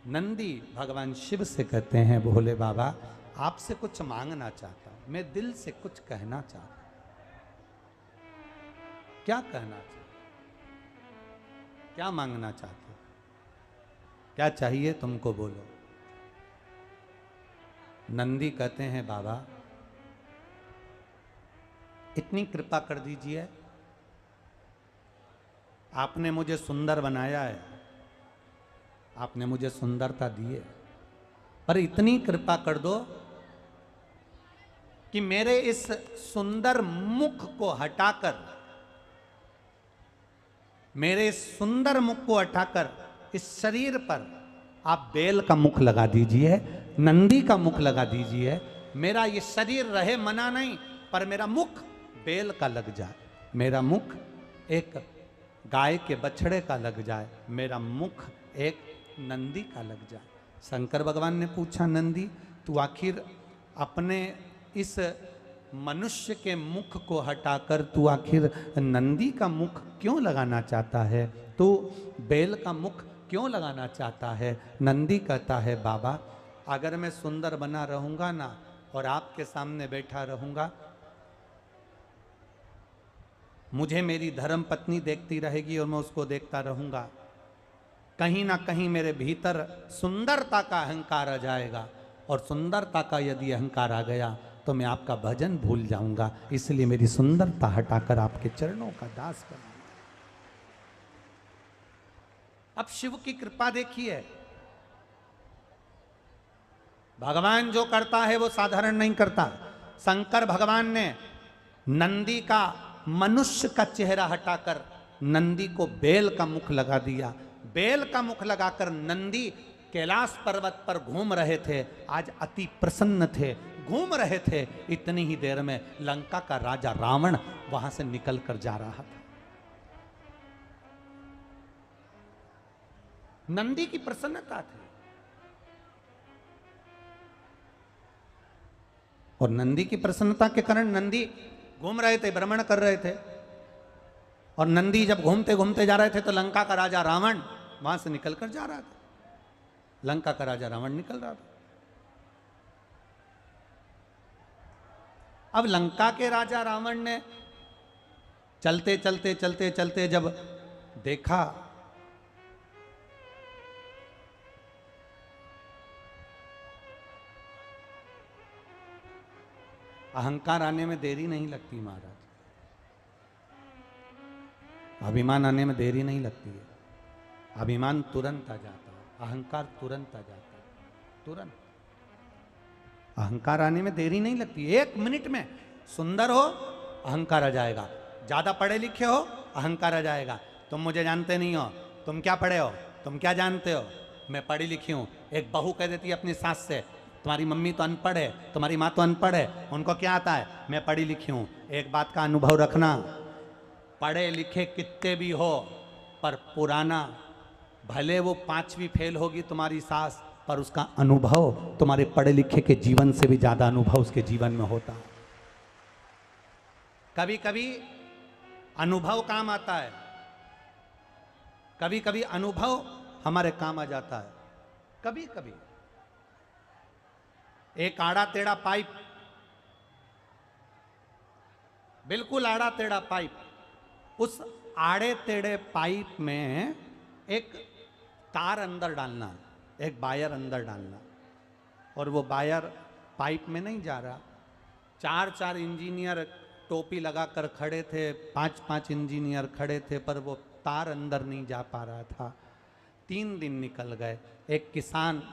नंदी भगवान शिव से कहते हैं, भोले बाबा आपसे कुछ मांगना चाहता हूं, मैं दिल से कुछ कहना चाहता हूं। क्या कहना चाहते, क्या मांगना चाहते, क्या चाहिए तुमको, बोलो। नंदी कहते हैं, बाबा इतनी कृपा कर दीजिए, आपने मुझे सुंदर बनाया है, आपने मुझे सुंदरता दी है, पर इतनी कृपा कर दो कि मेरे इस सुंदर मुख को हटाकर, मेरे सुंदर मुख को हटाकर इस शरीर पर आप बेल का मुख लगा दीजिए, नंदी का मुख लगा दीजिए। मेरा ये शरीर रहे मना नहीं, पर मेरा मुख बेल का लग जाए। मेरा मुख एक गाय के बछड़े का लग जाए, मेरा मुख एक नंदी का लग जाए। शंकर भगवान ने पूछा, नंदी तू आखिर अपने इस मनुष्य के मुख को हटाकर तू आखिर नंदी का मुख क्यों लगाना चाहता है, तू बैल का मुख क्यों लगाना चाहता है? नंदी कहता है, बाबा अगर मैं सुंदर बना रहूंगा ना और आपके सामने बैठा रहूंगा, मुझे मेरी धर्म पत्नी देखती रहेगी और मैं उसको देखता रहूंगा, कहीं ना कहीं मेरे भीतर सुंदरता का अहंकार आ जाएगा, और सुंदरता का यदि अहंकार आ गया तो मैं आपका भजन भूल जाऊंगा, इसलिए मेरी सुंदरता हटाकर आपके चरणों का दास बनूंगा। अब शिव की कृपा देखिए, भगवान जो करता है वो साधारण नहीं करता। शंकर भगवान ने नंदी का मनुष्य का चेहरा हटाकर नंदी को बैल का मुख लगा दिया। बैल का मुख लगाकर नंदी कैलाश पर्वत पर घूम रहे थे, आज अति प्रसन्न थे, घूम रहे थे। इतनी ही देर में लंका का राजा रावण वहां से निकल कर जा रहा था। नंदी की प्रसन्नता थी, और नंदी की प्रसन्नता के कारण नंदी घूम रहे थे, भ्रमण कर रहे थे, और नंदी जब घूमते घूमते जा रहे थे तो लंका का राजा रावण वहां से निकल कर जा रहा था। लंका का राजा रावण निकल रहा था। अब लंका के राजा रावण ने चलते चलते चलते चलते जब देखा अहंकार आने में देरी नहीं लगती महाराज, अभिमान आने में देरी नहीं लगती है। अभिमान तुरंत आ जाता है, अहंकार तुरंत आ जाता है, तुरंत। अहंकार आने में देरी नहीं लगती, 1 मिनट में। सुंदर हो अहंकार आ जाएगा, ज्यादा पढ़े लिखे हो अहंकार आ जाएगा। तुम मुझे जानते नहीं हो, तुम क्या पढ़े हो, तुम क्या जानते हो, मैं पढ़ी लिखी हूं। एक बहू कह देती है अपनी सास से, तुम्हारी मम्मी तो अनपढ़ है, तुम्हारी माँ तो अनपढ़ है, उनको क्या आता है, मैं पढ़ी लिखी हूं। एक बात का अनुभव रखना, पढ़े लिखे कितने भी हो पर पुराना, भले वो 5वीं फेल होगी तुम्हारी सास, पर उसका अनुभव तुम्हारे पढ़े लिखे के जीवन से भी ज्यादा अनुभव उसके जीवन में होता है। कभी कभी अनुभव काम आता है, कभी कभी अनुभव हमारे काम आ जाता है। कभी कभी एक आड़ा टेढ़ा पाइप, बिल्कुल आड़ा टेढ़ा पाइप, उस आड़े टेढ़े पाइप में एक तार अंदर डालना, एक वायर अंदर डालना, और वो वायर पाइप में नहीं जा रहा। 4 इंजीनियर टोपी लगाकर खड़े थे, 5 इंजीनियर खड़े थे, पर वो तार अंदर नहीं जा पा रहा था। 3 दिन निकल गए। एक किसान,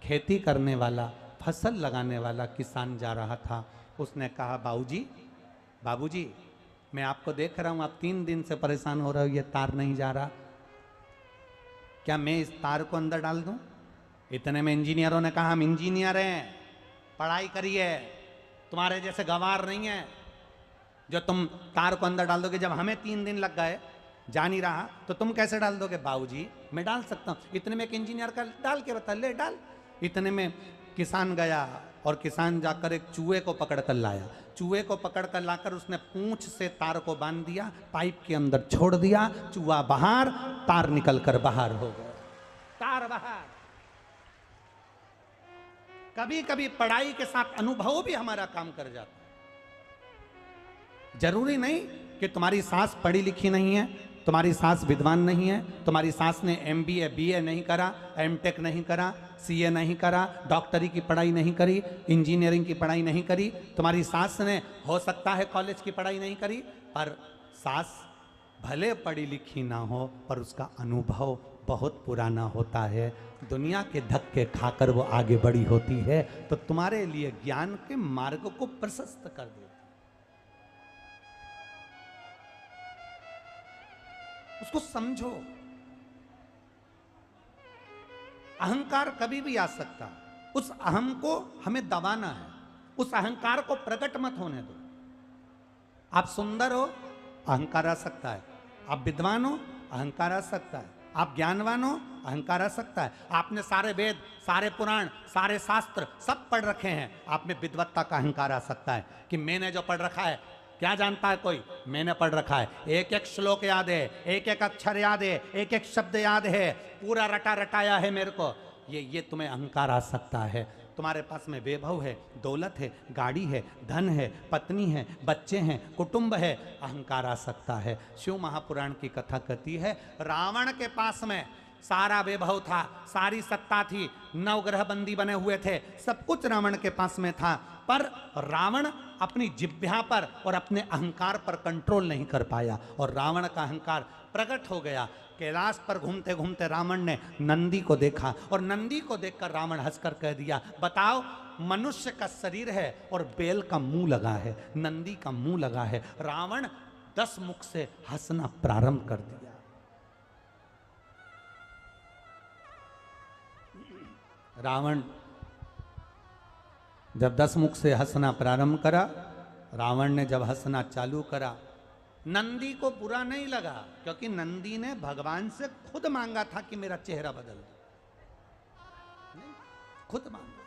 खेती करने वाला, फसल लगाने वाला किसान जा रहा था। उसने कहा, बाबूजी मैं आपको देख रहा हूं, आप 3 दिन से परेशान हो रहे हो, ये तार नहीं जा रहा, क्या मैं इस तार को अंदर डाल दूं? इतने में इंजीनियरों ने कहा, हम इंजीनियर हैं, पढ़ाई करिए, तुम्हारे जैसे गंवार नहीं है जो तुम तार को अंदर डाल दोगे। जब हमें 3 दिन लग गए, जा नहीं रहा, तो तुम कैसे डाल दोगे? बाबूजी मैं डाल सकता हूं। इतने में एक इंजीनियर का डाल के बता, ले डाल। इतने में किसान गया और किसान जाकर एक चूहे को पकड़ कर लाया। चूहे को पकड़ कर लाकर उसने पूंछ से तार को बांध दिया, पाइप के अंदर छोड़ दिया, चूहा बाहर, तार निकल कर बाहर हो गया, तार बाहर। कभी कभी पढ़ाई के साथ अनुभव भी हमारा काम कर जाता है। जरूरी नहीं कि तुम्हारी सास पढ़ी लिखी नहीं है, तुम्हारी सास विद्वान नहीं है, तुम्हारी सास ने MBA BA नहीं करा, MTech नहीं करा, CA नहीं करा, डॉक्टरी की पढ़ाई नहीं करी, इंजीनियरिंग की पढ़ाई नहीं करी, तुम्हारी सास ने हो सकता है कॉलेज की पढ़ाई नहीं करी, पर सास भले पढ़ी लिखी ना हो पर उसका अनुभव बहुत पुराना होता है, दुनिया के धक्के खाकर वो आगे बढ़ी होती है, तो तुम्हारे लिए ज्ञान के मार्ग को प्रशस्त कर देती है। उसको समझो। अहंकार कभी भी आ सकता, उस अहम को हमें दबाना है, उस अहंकार को प्रकट मत होने दो। आप सुंदर हो अहंकार आ सकता है। आप विद्वान हो, अहंकार आ सकता है। आप ज्ञानवान हो, अहंकार आ सकता है। आपने सारे वेद, सारे पुराण, सारे शास्त्र सब पढ़ रखे हैं, आप में विद्वत्ता का अहंकार आ सकता है कि मैंने जो पढ़ रखा है, क्या जानता है कोई, मैंने पढ़ रखा है, एक एक श्लोक याद है, एक एक अक्षर याद है, एक एक शब्द याद है, पूरा रटा रटाया है मेरे को, ये तुम्हें अहंकार आ सकता है। तुम्हारे पास में वैभव है, दौलत है, गाड़ी है, धन है, पत्नी है, बच्चे हैं, कुटुंब है, अहंकार आ सकता है। शिव महापुराण की कथा कहती है, रावण के पास में सारा वैभव था, सारी सत्ता थी, 9 ग्रह बंदी बने हुए थे, सब कुछ रावण के पास में था, पर रावण अपनी जिह्वा पर और अपने अहंकार पर कंट्रोल नहीं कर पाया और रावण का अहंकार प्रकट हो गया। कैलाश पर घूमते घूमते रावण ने नंदी को देखा और नंदी को देखकर रावण हंसकर कह दिया, बताओ, मनुष्य का शरीर है और बैल का मुंह लगा है, नंदी का मुंह लगा है। रावण 10 मुख से हंसना प्रारंभ कर दिया। रावण जब 10 मुख से हंसना प्रारंभ करा, रावण ने जब हंसना चालू करा, नंदी को बुरा नहीं लगा, क्योंकि नंदी ने भगवान से खुद मांगा था कि मेरा चेहरा बदल दो, खुद मांगा।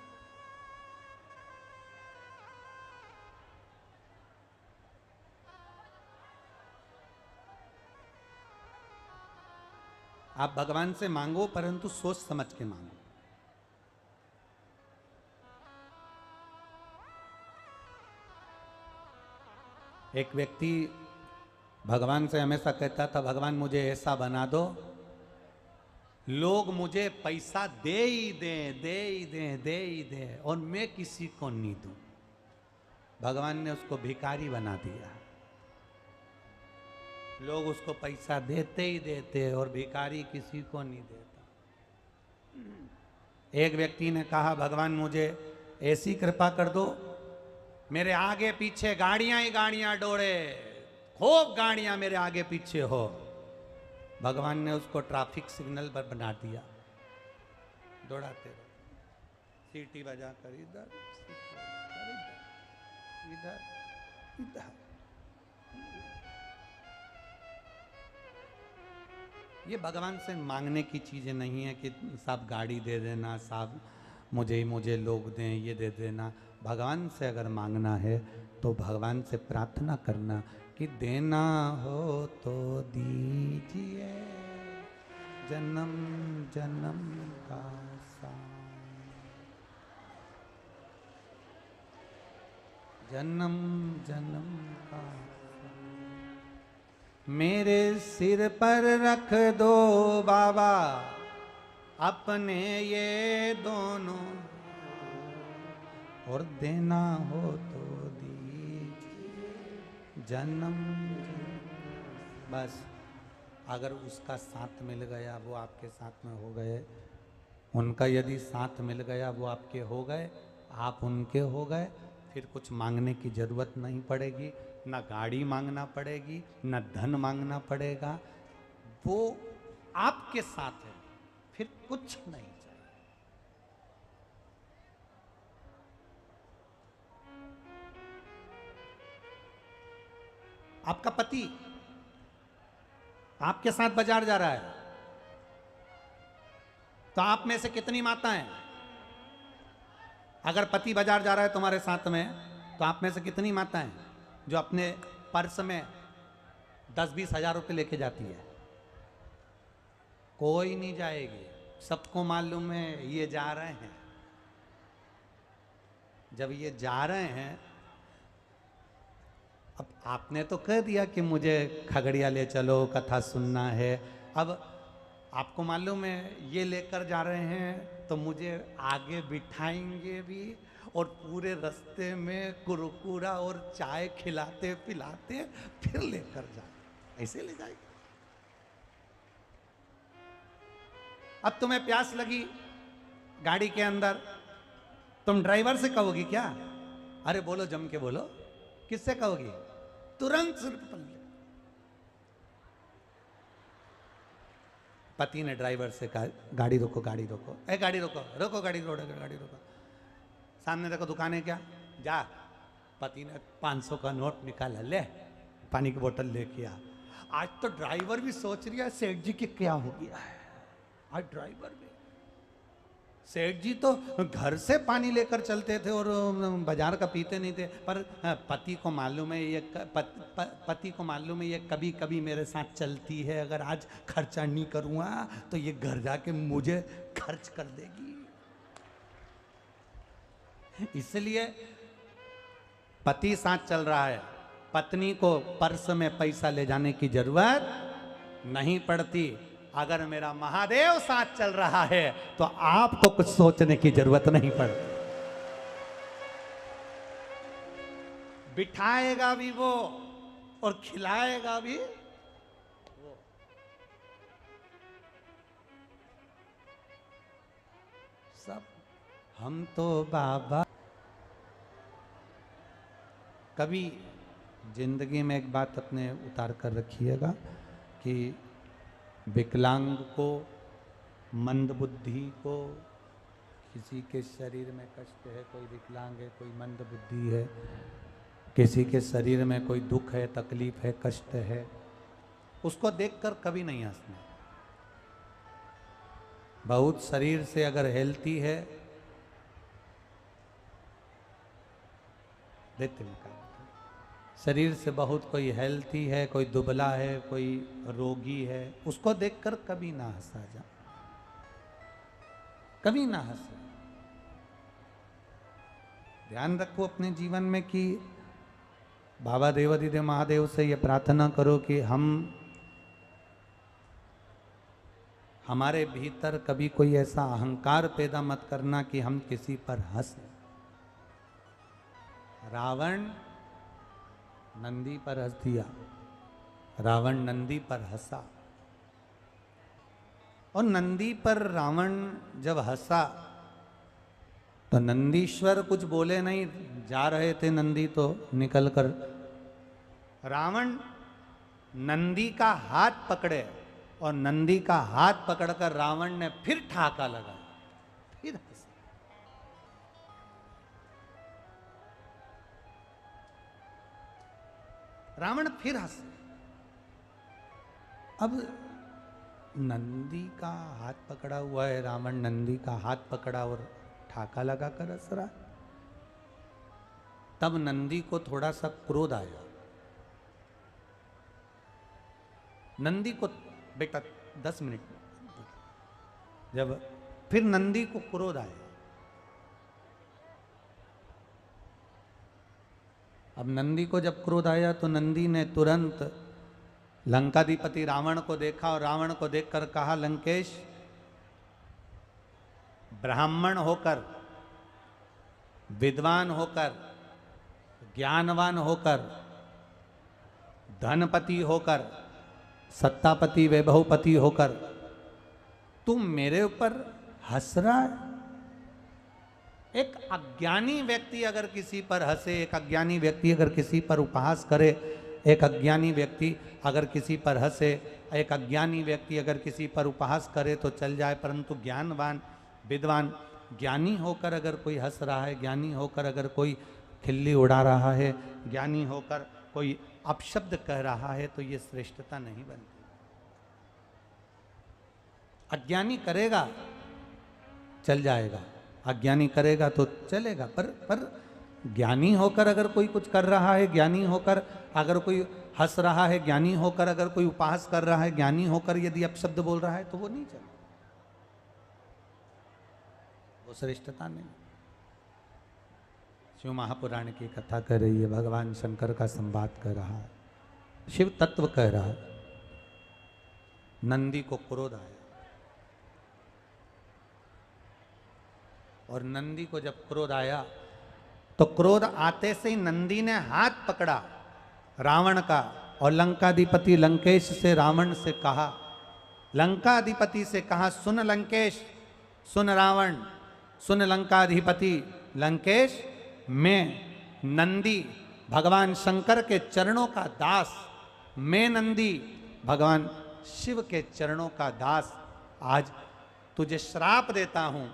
आप भगवान से मांगो, परंतु सोच समझ के मांगो। एक व्यक्ति भगवान से हमेशा कहता था, भगवान मुझे ऐसा बना दो, लोग मुझे पैसा दे ही दें, दे ही दें, दे ही दें, और मैं किसी को नहीं दूं। भगवान ने उसको भिखारी बना दिया। लोग उसको पैसा देते ही देते और भिखारी किसी को नहीं देता। एक व्यक्ति ने कहा, भगवान मुझे ऐसी कृपा कर दो, मेरे आगे पीछे गाड़ियां ही गाड़ियां दौड़े, खूब गाड़ियां मेरे आगे पीछे हो। भगवान ने उसको ट्रैफिक सिग्नल पर बना दिया, दौड़ाते रहो, सीटी बजाकर इधर, इधर, इधर। ये भगवान से मांगने की चीजें नहीं है कि साहब गाड़ी दे देना, साहब मुझे लोग दें, ये दे देना। भगवान से अगर मांगना है तो भगवान से प्रार्थना करना कि देना हो तो दीजिए, जन्म जन्म का साथ, जन्म जन्म का साथ। मेरे सिर पर रख दो बाबा अपने ये दोनों, और देना हो तो दीजिए, जन्म। बस अगर उसका साथ मिल गया, वो आपके साथ में हो गए, उनका यदि साथ मिल गया, वो आपके हो गए, आप उनके हो गए, फिर कुछ मांगने की जरूरत नहीं पड़ेगी, ना गाड़ी मांगना पड़ेगी, ना धन मांगना पड़ेगा, वो आपके साथ है, फिर कुछ नहीं। आपका पति आपके साथ बाजार जा रहा है, तो आप में से कितनी माताएं, अगर पति बाजार जा रहा है तुम्हारे साथ में, तो आप में से कितनी माताएं जो अपने पर्स में 10-20 हजार रुपये लेके जाती है? कोई नहीं जाएगी, सबको मालूम है ये जा रहे हैं। जब ये जा रहे हैं, अब आपने तो कह दिया कि मुझे खगड़िया ले चलो, कथा सुनना है, अब आपको मालूम है ये लेकर जा रहे हैं तो मुझे आगे बिठाएंगे भी और पूरे रास्ते में कुरकुरा और चाय खिलाते पिलाते फिर लेकर जाए, ऐसे ले जाएंगे। अब तुम्हें प्यास लगी गाड़ी के अंदर, तुम ड्राइवर से कहोगी क्या? अरे बोलो, जम के बोलो, किससे कहोगी? तुरंत सिर्फ पल्ले। पति ने ड्राइवर से कहा, गाड़ी रोको, गाड़ी रोको, ए गाड़ी रोको, रोको गाड़ी, गाड़ी रोको, सामने देखो दुकान है क्या, जा। पति ने 500 का नोट निकाला, ले पानी की बोतल लेके आ। आज तो ड्राइवर भी सोच रही है सेठ जी की क्या हो गया है। आज ड्राइवर भी, सेठ जी तो घर से पानी लेकर चलते थे और बाजार का पीते नहीं थे, पर पति को मालूम है ये पति को मालूम है ये कभी कभी मेरे साथ चलती है, अगर आज खर्चा नहीं करूँगा तो ये घर जाके मुझे खर्च कर देगी। इसलिए पति साथ चल रहा है, पत्नी को पर्स में पैसा ले जाने की जरूरत नहीं पड़ती। अगर मेरा महादेव साथ चल रहा है तो आपको कुछ सोचने की जरूरत नहीं पड़ती। बिठाएगा भी वो और खिलाएगा भी वो। सब हम तो बाबा। कभी जिंदगी में एक बात अपने उतार कर रखिएगा कि विकलांग को, मंदबुद्धि को, किसी के शरीर में कष्ट है, कोई विकलांग है, कोई मंदबुद्धि है, किसी के शरीर में कोई दुख है, तकलीफ है, कष्ट है, उसको देखकर कभी नहीं हंसना। बहुत शरीर से अगर हेल्थी है, देते निकाल, शरीर से बहुत कोई हेल्थी है, कोई दुबला है, कोई रोगी है, उसको देखकर कभी ना हंसा जा, कभी ना हंसे। ध्यान रखो अपने जीवन में कि बाबा देवाधिदेव महादेव से ये प्रार्थना करो कि हमारे भीतर कभी कोई ऐसा अहंकार पैदा मत करना कि हम किसी पर हंसे। रावण नंदी पर हंस दिया, रावण नंदी पर हंसा, और नंदी पर रावण जब हंसा तो नंदीश्वर कुछ बोले नहीं, जा रहे थे नंदी तो निकलकर, रावण नंदी का हाथ पकड़े और नंदी का हाथ पकड़कर रावण ने फिर ठाका लगा, फिर हंसा। रावण फिर हंसे। अब नंदी का हाथ पकड़ा हुआ है, रावण नंदी का हाथ पकड़ा और ठाका लगा कर हंस रहा। तब नंदी को थोड़ा सा क्रोध आया। नंदी को, बेटा 10 मिनट, जब फिर नंदी को क्रोध आया। अब नंदी को जब क्रोध आया तो नंदी ने तुरंत लंकाधिपति रावण को देखा और रावण को देखकर कहा, लंकेश, ब्राह्मण होकर, विद्वान होकर, ज्ञानवान होकर, धनपति होकर, सत्तापति वैभवपति होकर तुम मेरे ऊपर हंस रहा है। एक अज्ञानी व्यक्ति अगर किसी पर हंसे, एक अज्ञानी व्यक्ति अगर किसी पर उपहास करे, एक अज्ञानी व्यक्ति अगर किसी पर हंसे, एक अज्ञानी व्यक्ति अगर किसी पर उपहास करे तो चल जाए, परंतु ज्ञानवान, विद्वान, ज्ञानी होकर अगर कोई हंस रहा है, ज्ञानी होकर अगर कोई खिल्ली उड़ा रहा है, ज्ञानी होकर कोई अपशब्द कह रहा है, तो ये श्रेष्ठता नहीं बनती। अज्ञानी करेगा चल जाएगा, अज्ञानी करेगा तो चलेगा, पर ज्ञानी होकर अगर कोई कुछ कर रहा है, ज्ञानी होकर अगर कोई हंस रहा है, ज्ञानी होकर अगर कोई उपहास कर रहा है, ज्ञानी होकर यदि अपशब्द बोल रहा है, तो वो नहीं चले, वो श्रेष्ठता नहीं। शिव महापुराण की कथा कर रही है, भगवान शंकर का संवाद कर रहा है, शिव तत्व कह रहा है। नंदी को क्रोध आया और नंदी को जब क्रोध आया तो क्रोध आते से ही नंदी ने हाथ पकड़ा रावण का और लंकाधिपति लंकेश से रावण से कहा, लंकाधिपति से कहा, सुन लंकेश, सुन रावण, सुन लंकाधिपति लंकेश, मैं नंदी भगवान शंकर के चरणों का दास, मैं नंदी भगवान शिव के चरणों का दास आज तुझे श्राप देता हूं।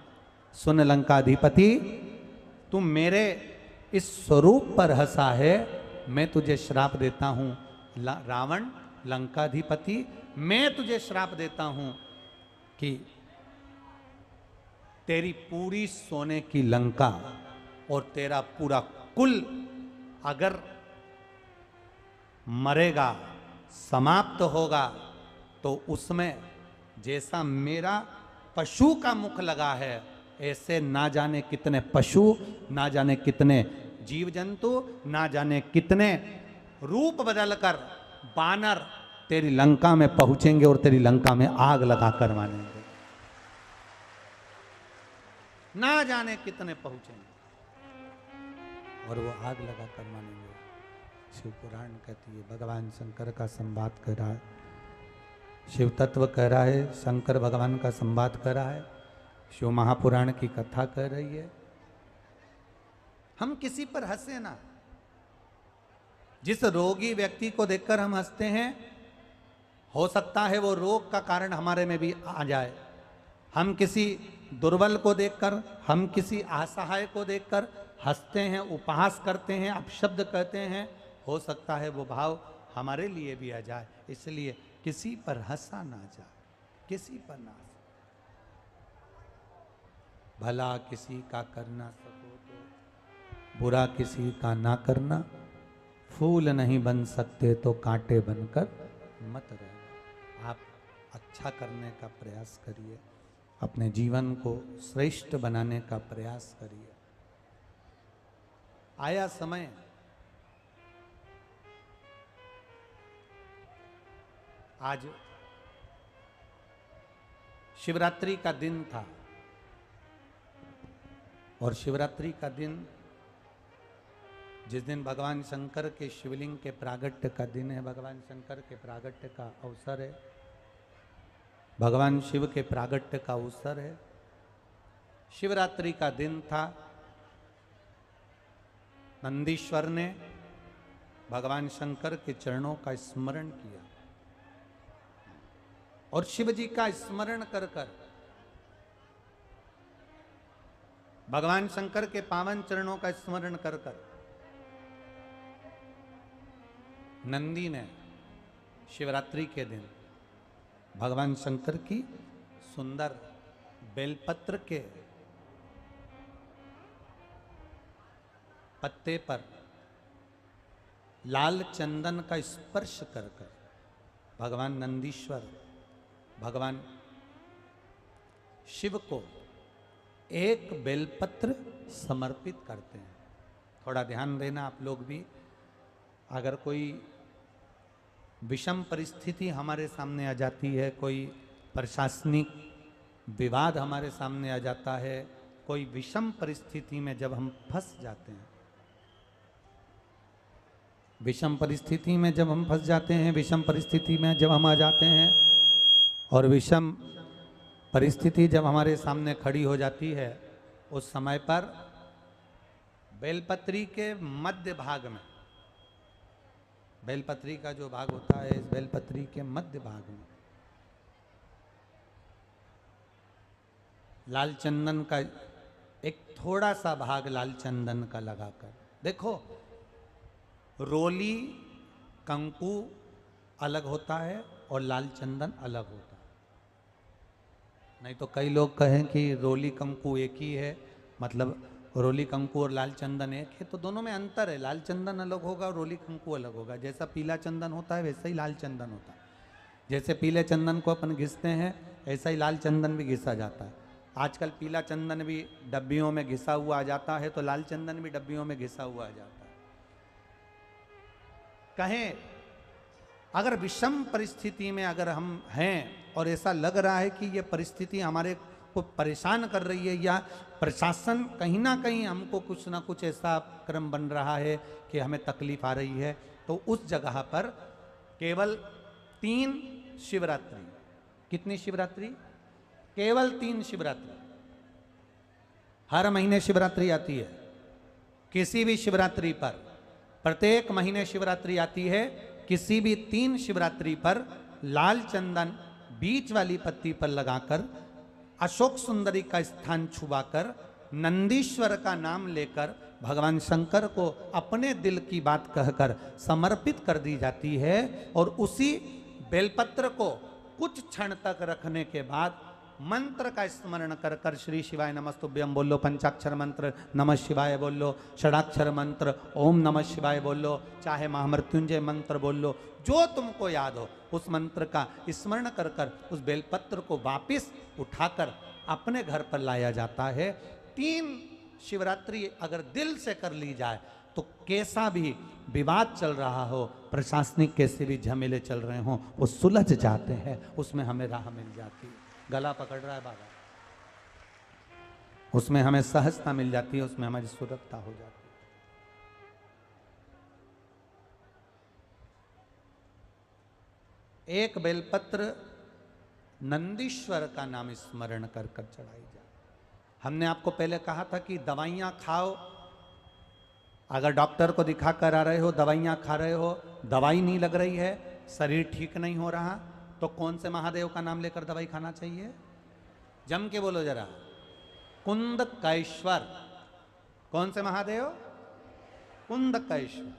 सुन लंकाधिपति, तुम मेरे इस स्वरूप पर हंसा है, मैं तुझे श्राप देता हूं, रावण लंकाधिपति, मैं तुझे श्राप देता हूं कि तेरी पूरी सोने की लंका और तेरा पूरा कुल अगर मरेगा, समाप्त होगा, तो उसमें जैसा मेरा पशु का मुख लगा है, ऐसे ना जाने कितने पशु, ना जाने कितने जीव जंतु, ना जाने कितने रूप बदलकर बानर तेरी लंका में पहुंचेंगे और तेरी लंका में आग लगा कर मारेंगे। ना जाने कितने पहुंचेंगे और वो आग लगा कर मानेंगे। शिव पुराण कहती है, भगवान शंकर का संवाद कर रहा है, शिव तत्व कह रहा है, शंकर भगवान का संवाद कर रहा है, शिव महापुराण की कथा कर रही है। हम किसी पर हंसे ना। जिस रोगी व्यक्ति को देखकर हम हंसते हैं, हो सकता है वो रोग का कारण हमारे में भी आ जाए। हम किसी दुर्बल को देखकर, हम किसी असहाय को देखकर हंसते हैं, उपहास करते हैं, अपशब्द कहते हैं, हो सकता है वो भाव हमारे लिए भी आ जाए। इसलिए किसी पर हंसा ना जाए, किसी पर ना हंसा। भला किसी का करना सको तो बुरा किसी का ना करना, फूल नहीं बन सकते तो कांटे बनकर मत रहना। आप अच्छा करने का प्रयास करिए, अपने जीवन को श्रेष्ठ बनाने का प्रयास करिए। आया समय, आज शिवरात्रि का दिन था और शिवरात्रि का दिन, जिस दिन भगवान शंकर के शिवलिंग के प्रागट्य का दिन है, भगवान शंकर के प्रागट्य का अवसर है, भगवान शिव के प्रागट्य का अवसर है, शिवरात्रि का दिन था। नंदीश्वर ने भगवान शंकर के चरणों का स्मरण किया और शिव जी का स्मरण कर कर भगवान शंकर के पावन चरणों का स्मरण कर कर नंदी ने शिवरात्रि के दिन भगवान शंकर की सुंदर बेलपत्र के पत्ते पर लाल चंदन का स्पर्श कर कर भगवान नंदीश्वर, भगवान शिव को एक बेलपत्र समर्पित करते हैं। थोड़ा ध्यान देना आप लोग भी। अगर कोई विषम परिस्थिति हमारे सामने आ जाती है, कोई प्रशासनिक विवाद हमारे सामने आ जाता है, कोई विषम परिस्थिति में जब हम फंस जाते हैं, विषम परिस्थिति में जब हम फंस जाते हैं, विषम परिस्थिति में जब हम आ जाते हैं और विषम परिस्थिति जब हमारे सामने खड़ी हो जाती है, उस समय पर बेलपत्री के मध्य भाग में, बेलपत्री का जो भाग होता है, इस बेलपत्री के मध्य भाग में लाल चंदन का एक थोड़ा सा भाग लाल चंदन का लगाकर, देखो रोली कंकु अलग होता है और लाल चंदन अलग होता है। नहीं तो कई लोग कहें कि रोली कंकु एक ही है, मतलब रोली कंकु और लाल चंदन एक है, तो दोनों में अंतर है। लाल चंदन अलग होगा और रोली कंकु अलग होगा। जैसा पीला चंदन होता है वैसा ही लाल चंदन होता है। जैसे पीले चंदन को अपन घिसते हैं, ऐसा ही लाल चंदन भी घिसा जाता है। आजकल पीला चंदन भी डब्बियों में घिसा हुआ आ जाता है, तो लाल चंदन भी डब्बियों में घिसा हुआ आ जाता है। कहें अगर विषम परिस्थिति में अगर हम हैं और ऐसा लग रहा है कि ये परिस्थिति हमारे को परेशान कर रही है, या प्रशासन कहीं ना कहीं हमको कुछ ना कुछ ऐसा क्रम बन रहा है कि हमें तकलीफ आ रही है, तो उस जगह पर केवल 3 शिवरात्रि, कितनी शिवरात्रि? केवल 3 शिवरात्रि। हर महीने शिवरात्रि आती है, किसी भी शिवरात्रि पर, प्रत्येक महीने शिवरात्रि आती है, किसी भी 3 शिवरात्रि पर लाल चंदन बीच वाली पत्ती पर लगाकर, अशोक सुंदरी का स्थान छुआकर, नंदीश्वर का नाम लेकर भगवान शंकर को अपने दिल की बात कहकर समर्पित कर दी जाती है। और उसी बेलपत्र को कुछ क्षण तक रखने के बाद मंत्र का स्मरण कर कर श्री शिवाय नमस्तुभ्यम बोल लो, पंचाक्षर मंत्र नमः शिवाय बोल लो, षडाक्षर मंत्र ओम नमः शिवाय बोल लो, चाहे महामृत्युंजय मंत्र बोल लो, जो तुमको याद हो उस मंत्र का स्मरण कर कर उस बेलपत्र को वापिस उठाकर अपने घर पर लाया जाता है। 3 शिवरात्रि अगर दिल से कर ली जाए तो कैसा भी विवाद चल रहा हो, प्रशासनिक कैसे भी झमेले चल रहे हों, वो सुलझ जाते हैं, उसमें हमें राह मिल जाती है। गला पकड़ रहा है बाबा, उसमें हमें सहजता मिल जाती है, उसमें हमारी सुरक्षा हो जाती है। एक बेलपत्र नंदीश्वर का नाम स्मरण कर कर चढ़ाई जाए। हमने आपको पहले कहा था कि दवाइयां खाओ, अगर डॉक्टर को दिखा कर आ रहे हो, दवाइयां खा रहे हो, दवाई नहीं लग रही है, शरीर ठीक नहीं हो रहा, तो कौन से महादेव का नाम लेकर दवाई खाना चाहिए? जम के बोलो जरा, कुंदकेश्वर। कौन से महादेव? कुंदकेश्वर।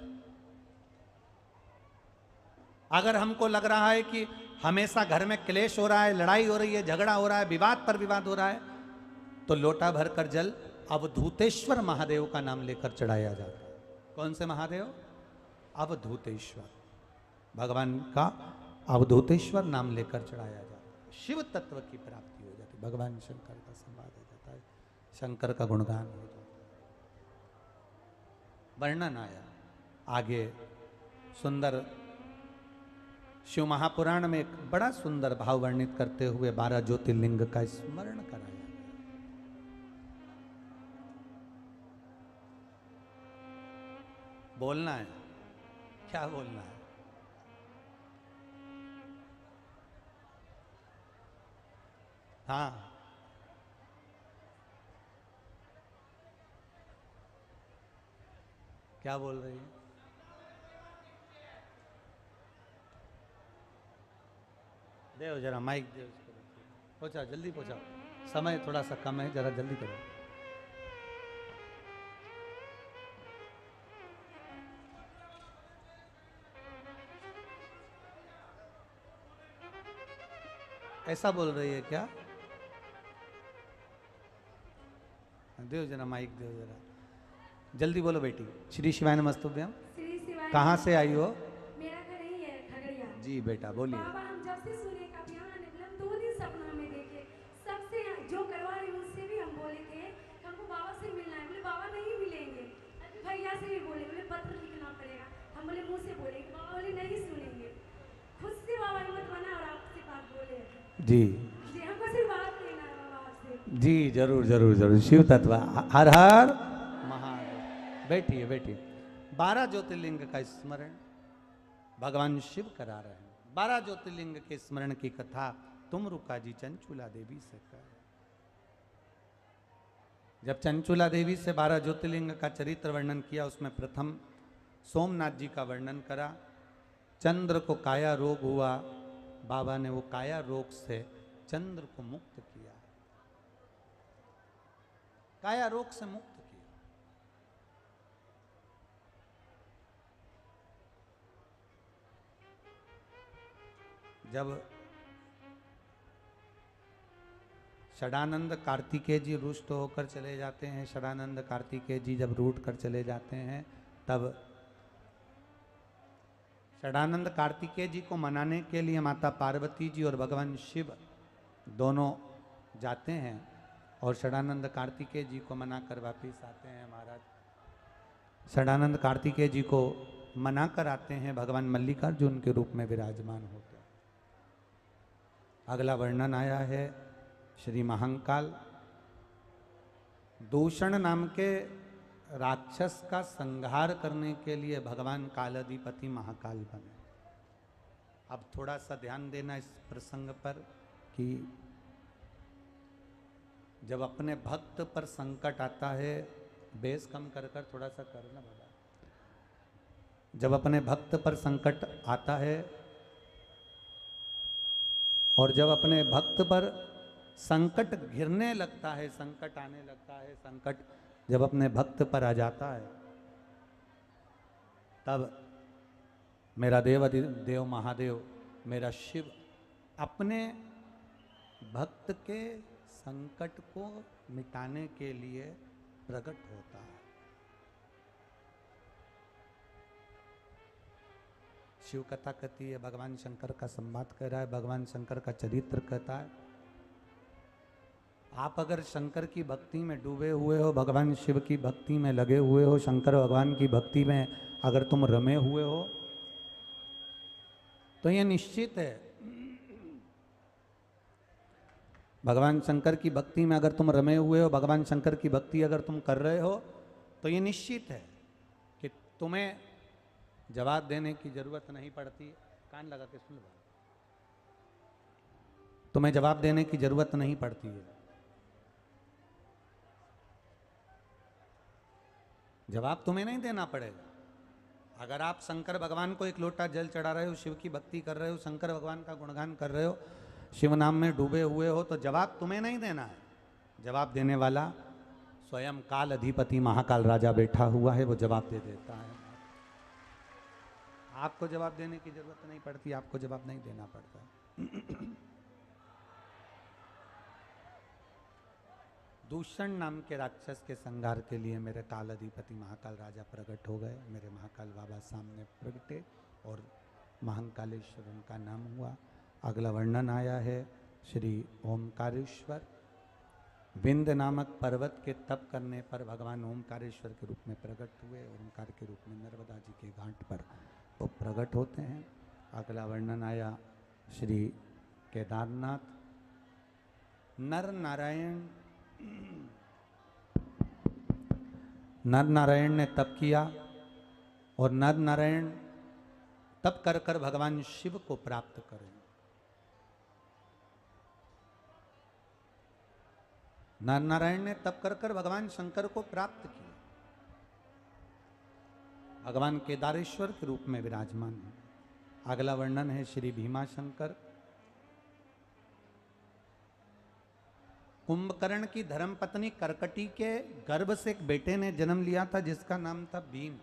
अगर हमको लग रहा है कि हमेशा घर में क्लेश हो रहा है, लड़ाई हो रही है, झगड़ा हो रहा है, विवाद पर विवाद हो रहा है, तो लोटा भर कर जल अवधूतेश्वर महादेव का नाम लेकर चढ़ाया जाता है। कौन से महादेव? अवधूतेश्वर। भगवान का अवधूतेश्वर नाम लेकर चढ़ाया जाता है, शिव तत्व की प्राप्ति हो जाती है, भगवान शंकर का संवाद हो जाता है, शंकर का गुणगान हो जाता है। वर्णन आया आगे सुंदर शिव महापुराण में एक बड़ा सुंदर भाव वर्णित करते हुए 12 ज्योतिर्लिंग का स्मरण कराया। बोलना है, क्या बोलना है? हाँ, क्या बोल रही है? दे जरा माइक दे उसको, पहुंचाओ, जल्दी पहुंचाओ, समय थोड़ा सा कम है, जरा जल्दी करो। ऐसा बोल रही है क्या? दो जरा माइक, दो जरा जल्दी बोलो बेटी। श्री शिवाय नमस्तुभ्यम। कहाँ से आई हो? मेरा घर ही है खगड़िया। जी बेटा बोलिए। बाबा हम जब से सुने का यहाँ निकले, हम 2 दिन सपना में देखे, सबसे जो करवा रहे उनसे भी हम बोले थे हमको बाबा से मिलना है, बोले बाबा नहीं मिलेंगे। भैया से भी बोले, बोले पत्र लिखना पड़ेगा, हम बोले मुँह से बोलेंगे, बाबा बोले नहीं सुनेंगे, खुद से बाबा हिम्मत बना और आपसे बात बोले। जी जी हमको सिर्फ बात लेना है बाबा आपसे। जी जरूर जरूर जरूर। शिव तत्व हर हर महादेव। बैठिए बैठिए। 12 ज्योतिर्लिंग का स्मरण भगवान शिव करा रहे हैं। 12 ज्योतिर्लिंग के स्मरण की कथा तुम रुका जी चंचुला देवी से कर। जब चंचुला देवी से 12 ज्योतिर्लिंग का चरित्र वर्णन किया, उसमें प्रथम सोमनाथ जी का वर्णन करा। चंद्र को काया रोग हुआ, बाबा ने वो काया रोग से चंद्र को मुक्त किया, काया रोग से मुक्त किया। जब षडानंद कार्तिकेय जी रुष्ट होकर चले जाते हैं, षडानंद कार्तिकेय जी जब रूठ कर चले जाते हैं, तब षडानंद कार्तिकेय जी को मनाने के लिए माता पार्वती जी और भगवान शिव दोनों जाते हैं और षडानंद कार्तिकेय जी को मनाकर वापिस आते हैं। महाराज षडानंद कार्तिकेय जी को मनाकर आते हैं, भगवान मल्लिकार्जुन के रूप में विराजमान होते हैं। अगला वर्णन आया है श्री महाकाल। दूषण नाम के राक्षस का संहार करने के लिए भगवान कालाधिपति महाकाल बने। अब थोड़ा सा ध्यान देना इस प्रसंग पर कि जब अपने भक्त पर संकट आता है, बेस कम कर कर थोड़ा सा करना बाबा। जब अपने भक्त पर संकट आता है और जब अपने भक्त पर संकट घिरने लगता है, संकट आने लगता है, संकट जब अपने भक्त पर आ जाता है तब मेरा देव महादेव, मेरा शिव अपने भक्त के संकट को मिटाने के लिए प्रकट होता है। शिव कथा कहती है, भगवान शंकर का संवाद कर रहा है, भगवान शंकर का चरित्र कहता है। आप अगर शंकर की भक्ति में डूबे हुए हो, भगवान शिव की भक्ति में लगे हुए हो, शंकर भगवान की भक्ति में अगर तुम रमे हुए हो, तो यह निश्चित है, भगवान शंकर की भक्ति में अगर तुम रमे हुए हो, भगवान शंकर की भक्ति अगर तुम कर रहे हो, तो ये निश्चित है कि तुम्हें जवाब देने की जरूरत नहीं पड़ती। कान लगा के सुन लो, तुम्हें जवाब देने की जरूरत नहीं पड़ती है। जवाब तुम्हें नहीं देना पड़ेगा। अगर आप शंकर भगवान को एक लोटा जल चढ़ा रहे हो, शिव की भक्ति कर रहे हो, शंकर भगवान का गुणगान कर रहे हो, शिव नाम में डूबे हुए हो, तो जवाब तुम्हें नहीं देना है। जवाब देने वाला स्वयं काल अधिपति महाकाल राजा बैठा हुआ है, वो जवाब दे देता है। आपको जवाब देने की जरूरत नहीं पड़ती, आपको जवाब नहीं देना पड़ता। दूषण नाम के राक्षस के संहार के लिए मेरे काल अधिपति महाकाल राजा प्रकट हो गए। मेरे महाकाल बाबा सामने प्रगटे और महाकालेश्वर उनका नाम हुआ। अगला वर्णन आया है श्री ओमकारेश्वर। विंध्य नामक पर्वत के तप करने पर भगवान ओमकारेश्वर के रूप में प्रकट हुए। ओमकार के रूप में नर्मदा जी के घाट पर वो प्रकट होते हैं। अगला वर्णन आया श्री केदारनाथ। नर नारायण ने तप किया और नर नारायण तप कर कर भगवान शिव को प्राप्त करें। नर नारायण ने तप कर कर भगवान शंकर को प्राप्त किया। भगवान केदारेश्वर के रूप में विराजमान है। अगला वर्णन है श्री भीमा शंकर। कुंभकर्ण की धर्मपत्नी करकटी के गर्भ से एक बेटे ने जन्म लिया था जिसका नाम था भीम,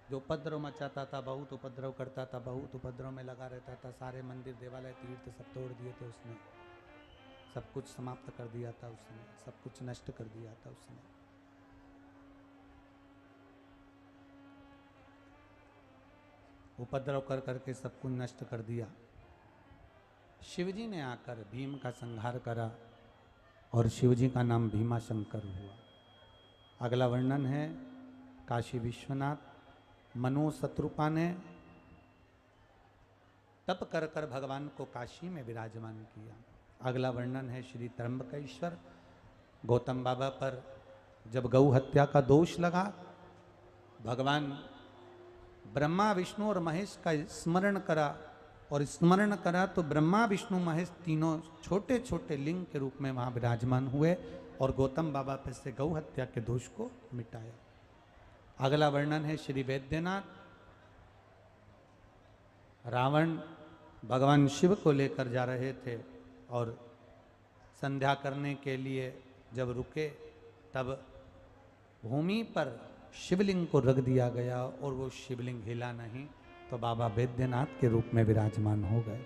जो उपद्रव मचाता था, बहुत उपद्रव करता था, बहुत उपद्रव में लगा रहता था। सारे मंदिर, देवालय, तीर्थ सब तोड़ दिए थे उसने, सब कुछ समाप्त कर दिया था उसने, सब कुछ नष्ट कर दिया था उसने। उपद्रव कर करके सब कुछ नष्ट कर दिया। शिवजी ने आकर भीम का संहार करा और शिवजी का नाम भीमा शंकर हुआ। अगला वर्णन है काशी विश्वनाथ। मनु शत्रुपा ने तप कर कर भगवान को काशी में विराजमान किया। अगला वर्णन है श्री त्र्यंबकेश्वर। गौतम बाबा पर जब गौ हत्या का दोष लगा, भगवान ब्रह्मा विष्णु और महेश का स्मरण करा, और स्मरण करा तो ब्रह्मा विष्णु महेश तीनों छोटे छोटे लिंग के रूप में वहाँ विराजमान हुए और गौतम बाबा पर से गौ हत्या के दोष को मिटाया। अगला वर्णन है श्री वैद्यनाथ। रावण भगवान शिव को लेकर जा रहे थे और संध्या करने के लिए जब रुके तब भूमि पर शिवलिंग को रख दिया गया और वो शिवलिंग हिला नहीं, तो बाबा वैद्यनाथ के रूप में विराजमान हो गए।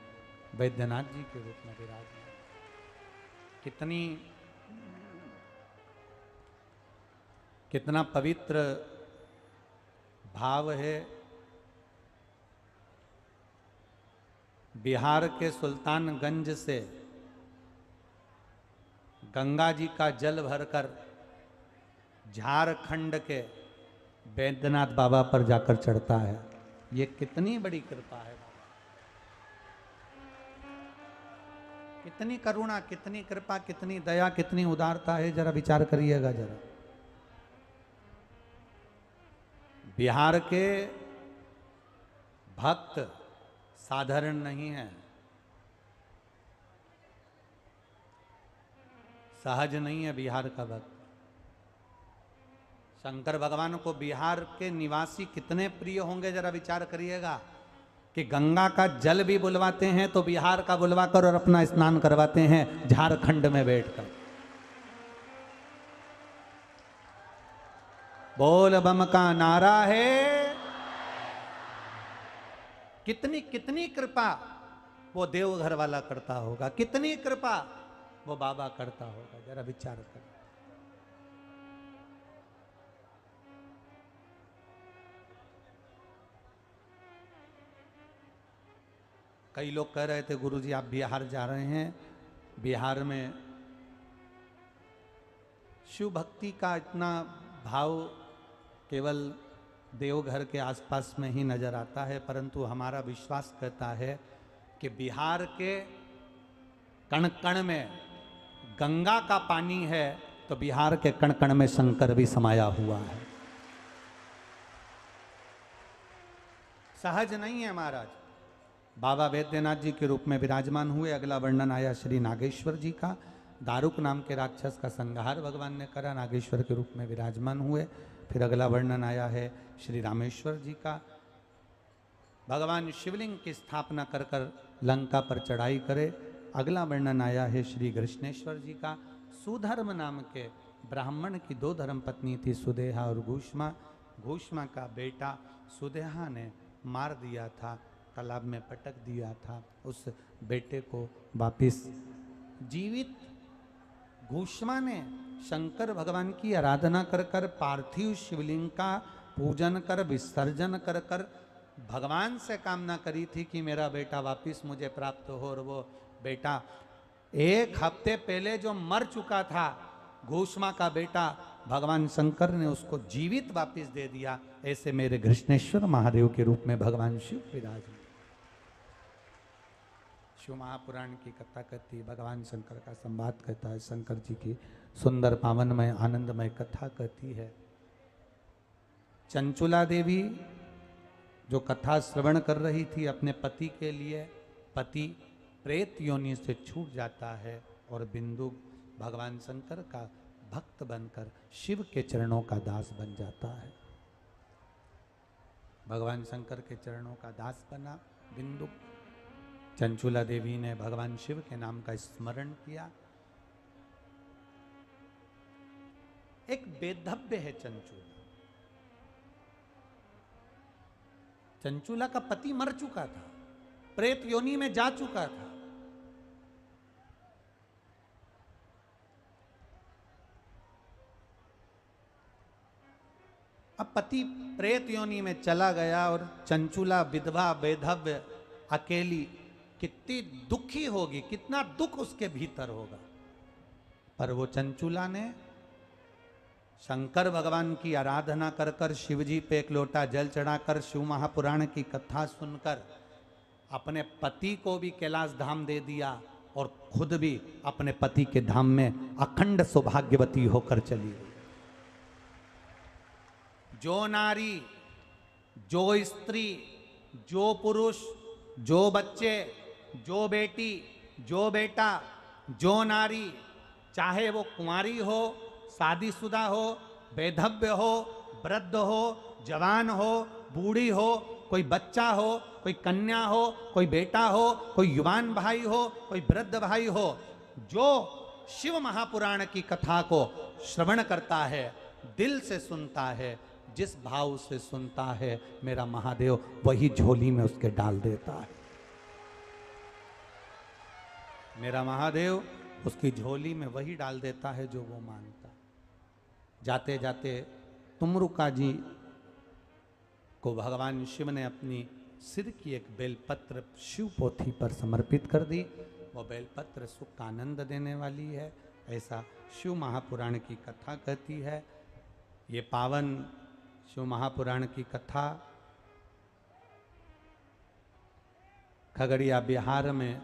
वैद्यनाथ जी के रूप में विराजमान। कितना पवित्र भाव है। बिहार के सुल्तानगंज से गंगा जी का जल भरकर झारखंड के वैद्यनाथ बाबा पर जाकर चढ़ता है। ये कितनी बड़ी कृपा है बाबा, कितनी करुणा, कितनी कृपा, कितनी दया, कितनी उदारता है। जरा विचार करिएगा जरा। बिहार के भक्त साधारण नहीं है, सहज नहीं है बिहार का भक्त। शंकर भगवान को बिहार के निवासी कितने प्रिय होंगे, जरा विचार करिएगा कि गंगा का जल भी बुलवाते हैं तो बिहार का बुलवाकर और अपना स्नान करवाते हैं झारखंड में बैठकर। बोल बम का नारा है। कितनी कितनी कृपा वो देवघर वाला करता होगा, कितनी कृपा वो बाबा करता होगा, जरा विचार कर। कई लोग कह रहे थे गुरुजी आप बिहार जा रहे हैं, बिहार में शिव भक्ति का इतना भाव केवल देवघर के आसपास में ही नजर आता है, परंतु हमारा विश्वास कहता है कि बिहार के कण कण में गंगा का पानी है, तो बिहार के कण कण में शंकर भी समाया हुआ है। सहज नहीं है महाराज। बाबा वैद्यनाथ जी के रूप में विराजमान हुए। अगला वर्णन आया श्री नागेश्वर जी का। दारुक नाम के राक्षस का संहार भगवान ने करा, नागेश्वर के रूप में विराजमान हुए। फिर अगला वर्णन आया है श्री रामेश्वर जी का। भगवान शिवलिंग की स्थापना कर कर लंका पर चढ़ाई करे। अगला वर्णन आया है श्री कृष्णेश्वर जी का। सुधर्म नाम के ब्राह्मण की 2 धर्म पत्नी थी, सुदेहा और घूष्मा। घूष्मा का बेटा सुदेहा ने मार दिया था, तालाब में पटक दिया था। उस बेटे को वापिस जीवित घूष्मा ने शंकर भगवान की आराधना कर कर पार्थिव शिवलिंग का पूजन कर विसर्जन कर कर भगवान से कामना करी थी कि मेरा बेटा वापिस मुझे प्राप्त हो। और वो बेटा 1 हफ्ते पहले जो मर चुका था, घूष्मा का बेटा, भगवान शंकर ने उसको जीवित वापिस दे दिया। ऐसे मेरे कृष्णेश्वर महादेव के रूप में भगवान शिव विराजमान। शिव महापुराण की कथा कहती, भगवान शंकर का संवाद कहता है, शंकर जी की सुंदर पावनमय आनंदमय कथा कहती है। चंचुला देवी जो कथा श्रवण कर रही थी अपने पति के लिए, पति प्रेत योनि से छूट जाता है और बिंदु भगवान शंकर का भक्त बनकर शिव के चरणों का दास बन जाता है। भगवान शंकर के चरणों का दास बना बिंदु। चंचुला देवी ने भगवान शिव के नाम का स्मरण किया। एक बेधव्य है चंचुला। चंचुला का पति मर चुका था, प्रेत योनि में जा चुका था। अब पति प्रेत योनि में चला गया और चंचुला विधवा बेधव्य अकेली कितनी दुखी होगी, कितना दुख उसके भीतर होगा। पर वो चंचुला ने शंकर भगवान की आराधना कर कर, शिव जी पे एक लोटा जल चढ़ाकर, शिव महापुराण की कथा सुनकर अपने पति को भी कैलाश धाम दे दिया और खुद भी अपने पति के धाम में अखंड सौभाग्यवती होकर चली गई। जो नारी, जो स्त्री, जो पुरुष, जो बच्चे, जो बेटी, जो बेटा, जो नारी, चाहे वो कुंवारी हो, शादीशुदा हो, बेधव्य हो, वृद्ध हो, जवान हो, बूढ़ी हो, कोई बच्चा हो, कोई कन्या हो, कोई बेटा हो, कोई युवान भाई हो, कोई वृद्ध भाई हो, जो शिव महापुराण की कथा को श्रवण करता है, दिल से सुनता है, जिस भाव से सुनता है, मेरा महादेव वही झोली में उसके डाल देता है। मेरा महादेव उसकी झोली में वही डाल देता है जो वो मांगता। जाते जाते तुमरुका जी को भगवान शिव ने अपनी सिर की एक बेलपत्र शिव पोथी पर समर्पित कर दी। वो बेलपत्र सुख का आनंद देने वाली है, ऐसा शिव महापुराण की कथा कहती है। ये पावन शिव महापुराण की कथा खगड़िया बिहार में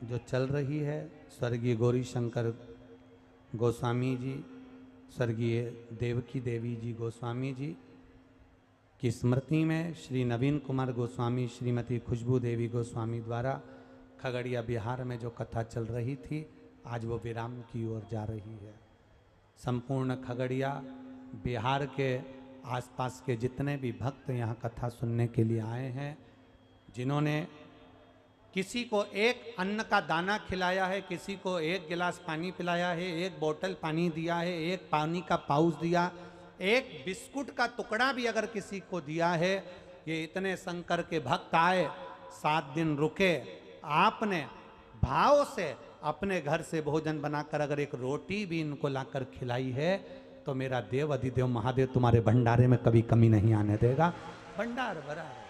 जो चल रही है, स्वर्गीय गौरी शंकर गोस्वामी जी, स्वर्गीय देवकी देवी जी गोस्वामी जी की स्मृति में श्री नवीन कुमार गोस्वामी, श्रीमती खुशबू देवी गोस्वामी द्वारा खगड़िया बिहार में जो कथा चल रही थी, आज वो विराम की ओर जा रही है। संपूर्ण खगड़िया बिहार के आसपास के जितने भी भक्त यहाँ कथा सुनने के लिए आए हैं, जिन्होंने किसी को एक अन्न का दाना खिलाया है, किसी को एक गिलास पानी पिलाया है, एक बोतल पानी दिया है, एक पानी का पाउच दिया, एक बिस्कुट का टुकड़ा भी अगर किसी को दिया है, ये इतने शंकर के भक्त आए, 7 दिन रुके, आपने भाव से अपने घर से भोजन बनाकर अगर एक रोटी भी इनको लाकर खिलाई है, तो मेरा देव अधिदेव महादेव तुम्हारे भंडारे में कभी कमी नहीं आने देगा, भंडार भरा है।